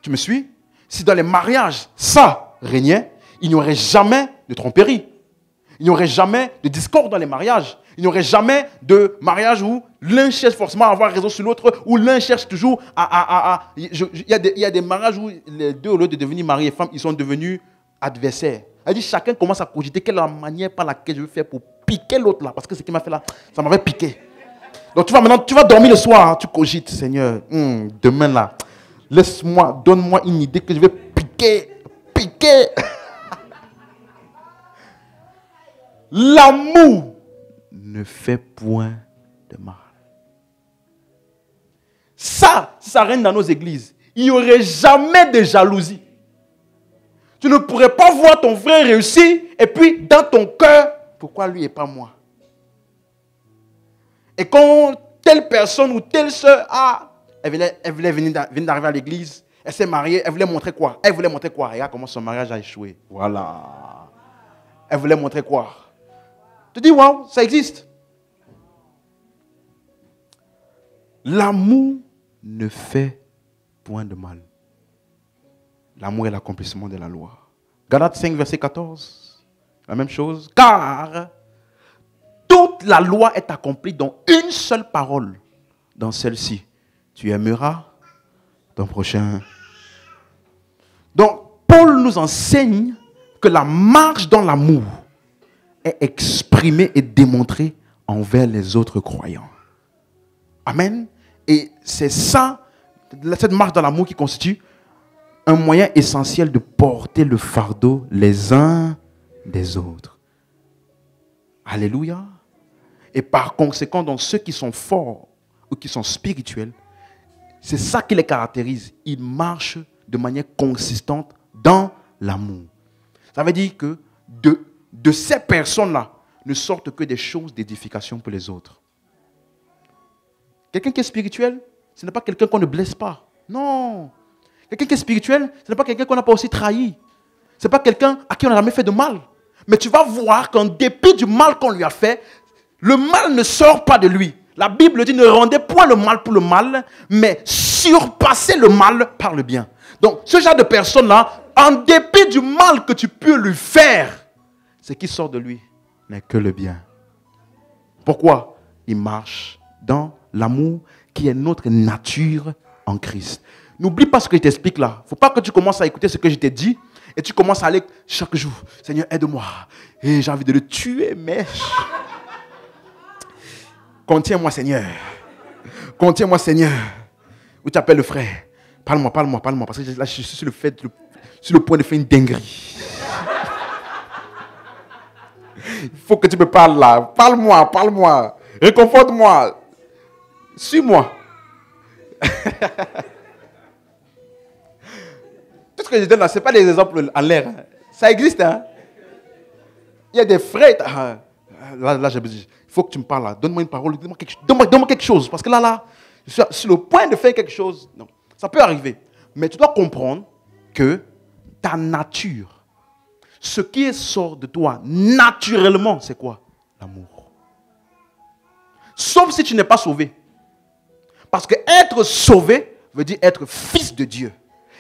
Tu me suis? Si dans les mariages, ça régnait, il n'y aurait jamais de tromperie. Il n'y aurait jamais de discorde dans les mariages. Il n'y aurait jamais de mariage où l'un cherche forcément à avoir raison sur l'autre, où l'un cherche toujours Il y a des mariages où les deux, au lieu de devenir mari et femme, ils sont devenus adversaires. Elle dit, chacun commence à cogiter quelle est la manière par laquelle je vais faire pour piquer l'autre là. Parce que ce qu'il m'a fait là, ça m'avait piqué. Donc tu vas dormir le soir, hein, tu cogites, Seigneur, demain là, laisse-moi, donne-moi une idée que je vais piquer. L'amour ne fait point de mal. Ça règne dans nos églises. Il n'y aurait jamais de jalousie. Tu ne pourrais pas voir ton frère réussir et puis dans ton cœur, pourquoi lui et pas moi? Et quand telle personne ou telle soeur elle voulait venir d'arriver à l'église, elle s'est mariée, elle voulait montrer quoi? Regarde comment son mariage a échoué. Voilà. Elle voulait montrer quoi? Tu dis, waouh, ça existe. L'amour ne fait point de mal. L'amour est l'accomplissement de la loi. Galates 5, verset 14. La même chose. Car toute la loi est accomplie dans une seule parole. Dans celle-ci, tu aimeras ton prochain. Donc, Paul nous enseigne que la marche dans l'amour est exprimée et démontrée envers les autres croyants. Amen. Et c'est ça, cette marche dans l'amour qui constitue un moyen essentiel de porter le fardeau les uns des autres. Alléluia. Et par conséquent, dans ceux qui sont forts ou qui sont spirituels, c'est ça qui les caractérise. Ils marchent de manière consistante dans l'amour. Ça veut dire que de ces personnes-là ne sortent que des choses d'édification pour les autres. Quelqu'un qui est spirituel, ce n'est pas quelqu'un qu'on ne blesse pas. Non. Quelqu'un qui est spirituel, ce n'est pas quelqu'un qu'on n'a pas aussi trahi. Ce n'est pas quelqu'un à qui on n'a jamais fait de mal. Mais tu vas voir qu'en dépit du mal qu'on lui a fait, le mal ne sort pas de lui. La Bible dit, ne rendez point le mal pour le mal, mais surpassez le mal par le bien. Donc, ce genre de personne-là, en dépit du mal que tu peux lui faire, ce qui sort de lui n'est que le bien. Pourquoi? Il marche dans l'amour qui est notre nature en Christ. N'oublie pas ce que je t'explique là. Il ne faut pas que tu commences à écouter ce que je t'ai dit et tu commences à aller chaque jour. Seigneur, aide-moi. Et j'ai envie de le tuer, mais... Contiens-moi, Seigneur. Contiens-moi, Seigneur. Où tu appelles le frère. Parle-moi. Parce que là, je suis sur le point de faire une dinguerie. Il faut que tu me parles là. Parle-moi. Réconforte-moi. Suis-moi. Tout ce que je donne là, ce n'est pas des exemples en l'air. Hein. Ça existe. Hein? Il y a des frères. Là, j'ai besoin. Il faut que tu me parles là. Donne-moi une parole. Donne-moi quelque chose. Parce que là, je suis sur le point de faire quelque chose. Non, ça peut arriver. Mais tu dois comprendre que ta nature, Ce qui sort de toi naturellement, c'est quoi? L'amour. Sauf si tu n'es pas sauvé. Parce que être sauvé veut dire être fils de Dieu.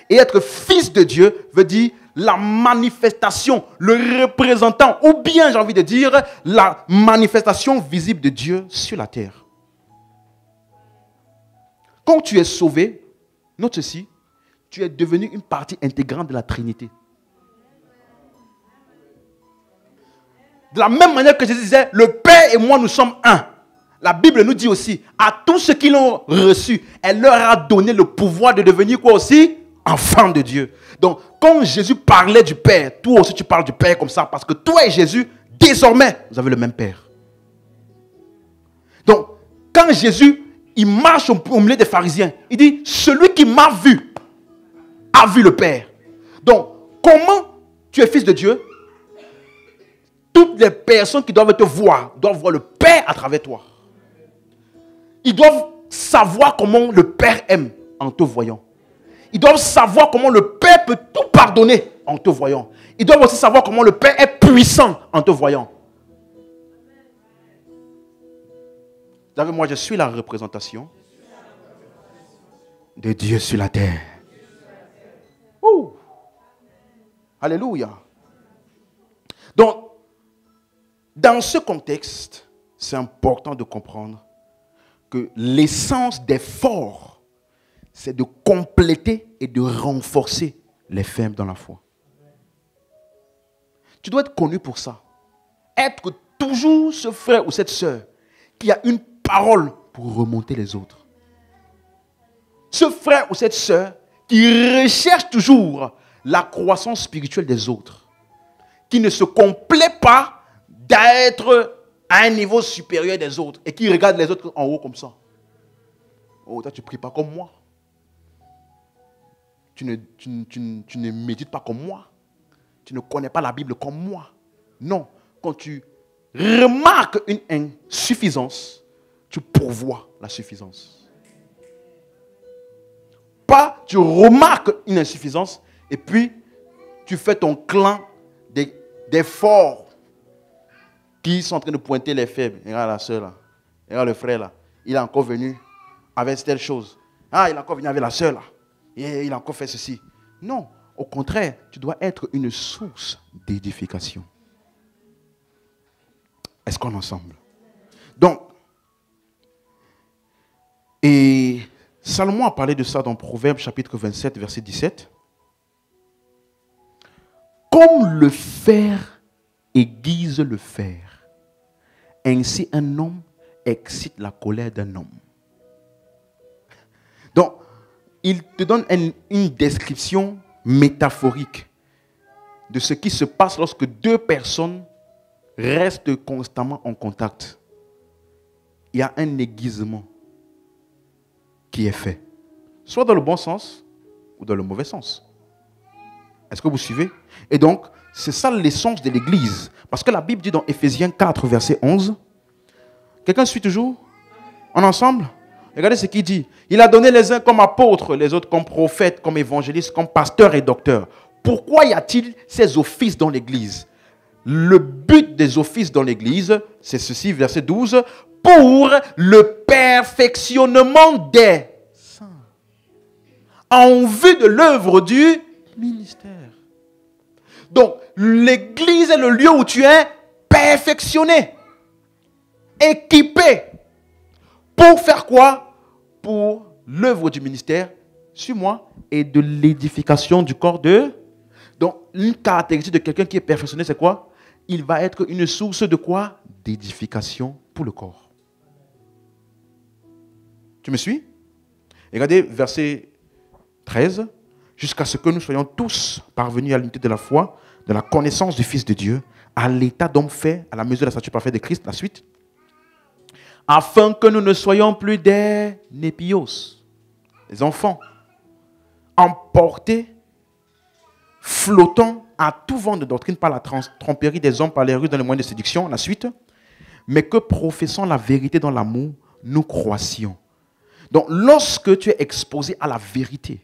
Et être fils de Dieu veut dire la manifestation, le représentant, ou bien j'ai envie de dire la manifestation visible de Dieu sur la terre. Quand tu es sauvé, note ceci, tu es devenu une partie intégrante de la Trinité. De la même manière que Jésus disait, le Père et moi nous sommes un. La Bible nous dit aussi, à tous ceux qui l'ont reçu, elle leur a donné le pouvoir de devenir quoi aussi? Enfants de Dieu. Donc, quand Jésus parlait du Père, toi aussi tu parles du Père comme ça, parce que toi et Jésus, désormais, vous avez le même Père. Donc, quand Jésus, il marche au milieu des pharisiens, il dit, celui qui m'a vu, a vu le Père. Donc, comment tu es fils de Dieu? Toutes les personnes qui doivent te voir, doivent voir le Père à travers toi. Ils doivent savoir comment le Père aime en te voyant. Ils doivent savoir comment le Père peut tout pardonner en te voyant. Ils doivent aussi savoir comment le Père est puissant en te voyant. Vous savez, moi, je suis la représentation de Dieu sur la terre. Ouh. Alléluia. Donc, dans ce contexte, c'est important de comprendre que l'essence d'effort, c'est de compléter et de renforcer les faibles dans la foi. Tu dois être connu pour ça. Être toujours ce frère ou cette sœur qui a une parole pour remonter les autres. Ce frère ou cette sœur qui recherche toujours la croissance spirituelle des autres. Qui ne se complaît pas d'être à un niveau supérieur des autres et qui regarde les autres en haut comme ça. Oh, toi, tu ne pries pas comme moi. Tu ne médites pas comme moi. Tu ne connais pas la Bible comme moi. Non. Quand tu remarques une insuffisance, tu pourvois la suffisance. Pas, tu remarques une insuffisance et puis tu fais ton clan des forts qui sont en train de pointer les faibles. Regarde la soeur là. Regarde le frère là. Il est encore venu avec telle chose. Ah, il est encore venu avec la soeur là. Et il a encore fait ceci. Non, au contraire, tu dois être une source d'édification. Est-ce qu'on est ensemble? Donc, et Salomon a parlé de ça dans Proverbes chapitre 27, verset 17. Comme le fer aiguise le fer, ainsi un homme excite la colère d'un homme. Donc, il te donne une description métaphorique de ce qui se passe lorsque deux personnes restent constamment en contact. Il y a un aiguisement qui est fait, soit dans le bon sens ou dans le mauvais sens. Est-ce que vous suivez? Et donc, c'est ça l'essence de l'Église. Parce que la Bible dit dans Éphésiens 4, verset 11, quelqu'un suit toujours? En ensemble? Regardez ce qu'il dit. Il a donné les uns comme apôtres, les autres comme prophètes, comme évangélistes, comme pasteurs et docteurs. Pourquoi y a-t-il ces offices dans l'Église? Le but des offices dans l'Église, c'est ceci, verset 12, pour le perfectionnement des saints, en vue de l'œuvre du ministère. Donc, l'Église est le lieu où tu es perfectionné, équipé. Pour faire quoi? Pour l'œuvre du ministère, suis-moi, et de l'édification du corps de... Donc, une caractéristique de quelqu'un qui est perfectionné, c'est quoi? Il va être une source de quoi? D'édification pour le corps. Tu me suis? Regardez verset 13. Jusqu'à ce que nous soyons tous parvenus à l'unité de la foi, de la connaissance du Fils de Dieu, à l'état d'homme fait, à la mesure de la stature parfaite de Christ. La suite. Afin que nous ne soyons plus des népios, des enfants, emportés, flottant à tout vent de doctrine par la tromperie des hommes, par les ruses dans les moyens de séduction. La suite. Mais que professant la vérité dans l'amour, nous croissions. Donc, lorsque tu es exposé à la vérité,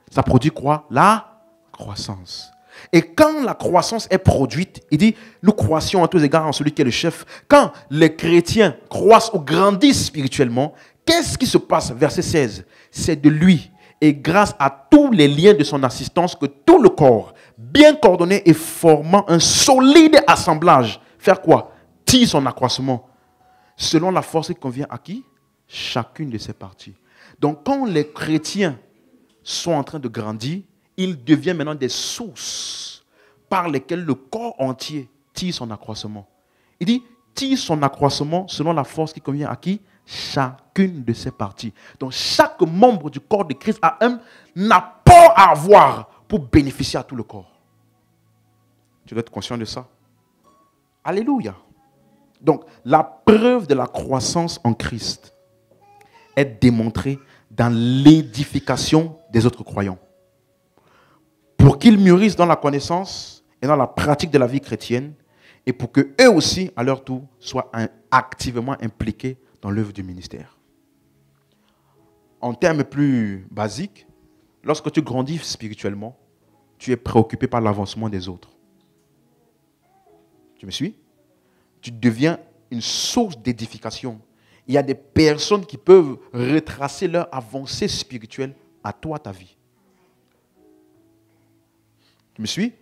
ça produit quoi? La croissance. Et quand la croissance est produite, il dit, nous croissions à tous égards en celui qui est le chef. Quand les chrétiens croissent ou grandissent spirituellement, qu'est-ce qui se passe? Verset 16. C'est de lui et grâce à tous les liens de son assistance que tout le corps, bien coordonné et formant un solide assemblage, faire quoi? Tire son accroissement. Selon la force qui convient à qui? Chacune de ses parties. Donc quand les chrétiens sont en train de grandir, ils deviennent maintenant des sources par lesquelles le corps entier tire son accroissement. Il dit, tire son accroissement selon la force qui convient à qui? Chacune de ses parties. Donc chaque membre du corps de Christ a un apport à avoir pour bénéficier à tout le corps. Tu dois être conscient de ça. Alléluia. Donc la preuve de la croissance en Christ est démontrée dans l'édification des autres croyants. Pour qu'ils mûrissent dans la connaissance et dans la pratique de la vie chrétienne, et pour qu'eux aussi, à leur tour, soient activement impliqués dans l'œuvre du ministère. En termes plus basiques, lorsque tu grandis spirituellement, tu es préoccupé par l'avancement des autres. Tu me suis? Tu deviens une source d'édification. Il y a des personnes qui peuvent retracer leur avancée spirituelle à toi, ta vie. Tu me suis?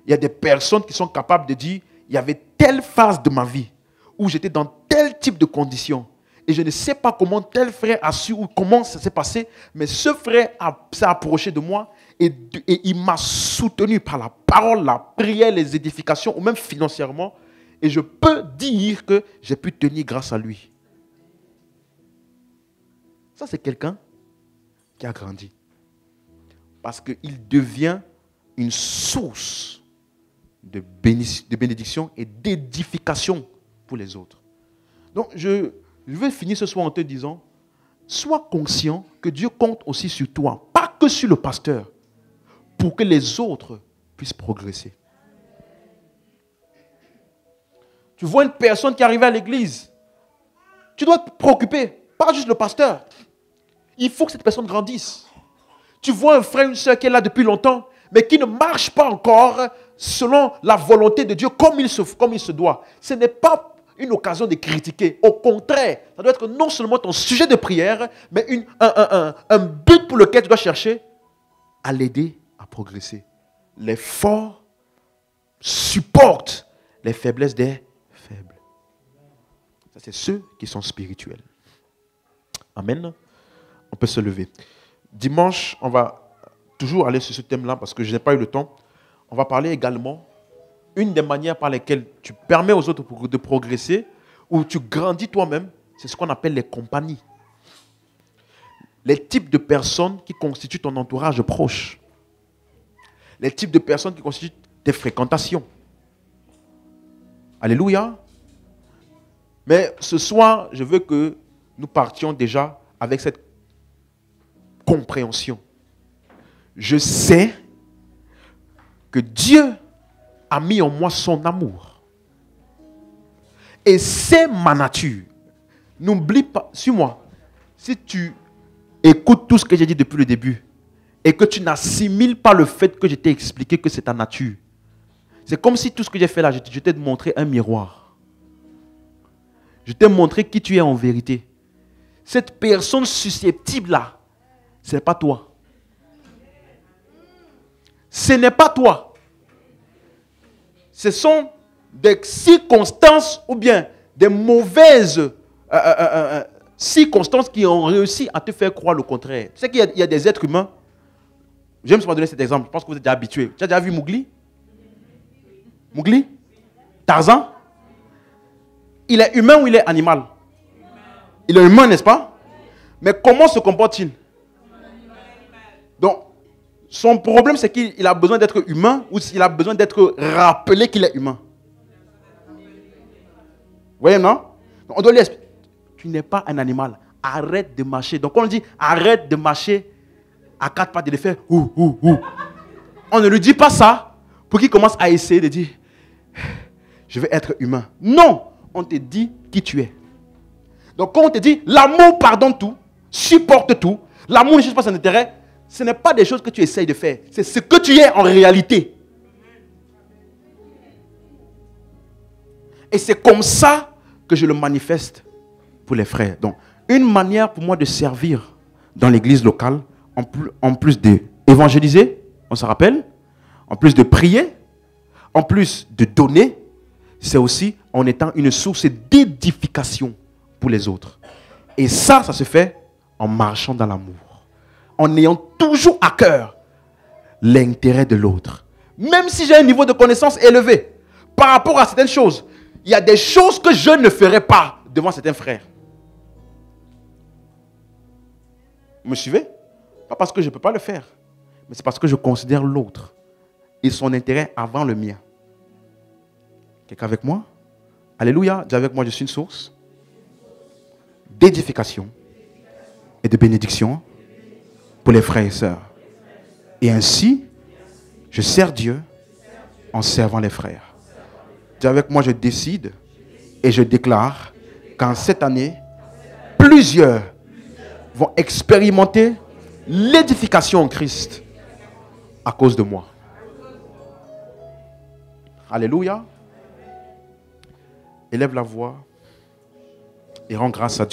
Il y a des personnes qui sont capables de dire, il y avait telle phase de ma vie où j'étais dans tel type de conditions et je ne sais pas comment tel frère a su ou comment ça s'est passé, mais ce frère s'est approché de moi et il m'a soutenu par la parole, la prière, les édifications ou même financièrement, et je peux dire que j'ai pu tenir grâce à lui. Ça, c'est quelqu'un qui a grandi. Parce qu'il devient une source de bénédiction et d'édification pour les autres. Donc, je vais finir ce soir en te disant, sois conscient que Dieu compte aussi sur toi, pas que sur le pasteur, pour que les autres puissent progresser. Tu vois une personne qui arrive à l'église, tu dois te préoccuper, pas juste le pasteur. Il faut que cette personne grandisse. Tu vois un frère, une soeur qui est là depuis longtemps, mais qui ne marche pas encore selon la volonté de Dieu comme il se doit. Ce n'est pas une occasion de critiquer. Au contraire, ça doit être non seulement ton sujet de prière, mais un but pour lequel tu dois chercher à l'aider à progresser. Les forts supportent les faiblesses des faibles. Ça, c'est ceux qui sont spirituels. Amen. On peut se lever. Dimanche, on va toujours aller sur ce thème-là parce que je n'ai pas eu le temps. On va parler également une des manières par lesquelles tu permets aux autres de progresser ou tu grandis toi-même, c'est ce qu'on appelle les compagnies. Les types de personnes qui constituent ton entourage proche. Les types de personnes qui constituent tes fréquentations. Alléluia. Mais ce soir, je veux que nous partions déjà avec cette compréhension. Je sais que Dieu a mis en moi son amour. Et c'est ma nature. N'oublie pas, suis-moi, si tu écoutes tout ce que j'ai dit depuis le début et que tu n'assimiles pas le fait que je t'ai expliqué que c'est ta nature, c'est comme si tout ce que j'ai fait là, je t'ai montré un miroir. Je t'ai montré qui tu es en vérité. Cette personne susceptible là, ce n'est pas toi. Ce n'est pas toi. Ce sont des circonstances ou bien des mauvaises circonstances qui ont réussi à te faire croire le contraire. Tu sais qu'il y a des êtres humains. J'aime souvent donner cet exemple. Je pense que vous êtes déjà habitués. Tu as déjà vu Mowgli? Mowgli? Tarzan? Il est humain ou il est animal? Il est humain, n'est-ce pas? Mais comment se comporte-t-il? Donc, son problème, c'est qu'il a besoin d'être humain ou s'il a besoin d'être rappelé qu'il est humain. Vous voyez, non? Donc, on doit lui expliquer. Tu n'es pas un animal. Arrête de marcher. Donc, on lui dit, arrête de marcher à quatre pattes et de faire ouh, ouh, ouh. On ne lui dit pas ça pour qu'il commence à essayer de dire, je vais être humain. Non, on te dit qui tu es. Donc, quand on te dit, l'amour pardonne tout, supporte tout, l'amour ne cherche pas son intérêt, ce n'est pas des choses que tu essayes de faire. C'est ce que tu es en réalité. Et c'est comme ça que je le manifeste pour les frères. Donc, une manière pour moi de servir dans l'église locale, en plus d'évangéliser, on se rappelle, en plus de prier, en plus de donner, c'est aussi en étant une source d'édification pour les autres. Et ça se fait en marchant dans l'amour, en ayant toujours à cœur l'intérêt de l'autre. Même si j'ai un niveau de connaissance élevé par rapport à certaines choses, il y a des choses que je ne ferai pas devant certains frères. Vous me suivez? Pas parce que je ne peux pas le faire, mais c'est parce que je considère l'autre et son intérêt avant le mien. Quelqu'un avec moi? Alléluia. Dis avec moi, je suis une source d'édification et de bénédiction pour les frères et sœurs. Et ainsi, je sers Dieu en servant les frères. Dis avec moi, je décide et je déclare qu'en cette année, plusieurs vont expérimenter l'édification en Christ à cause de moi. Alléluia. Élève la voix et rends grâce à Dieu.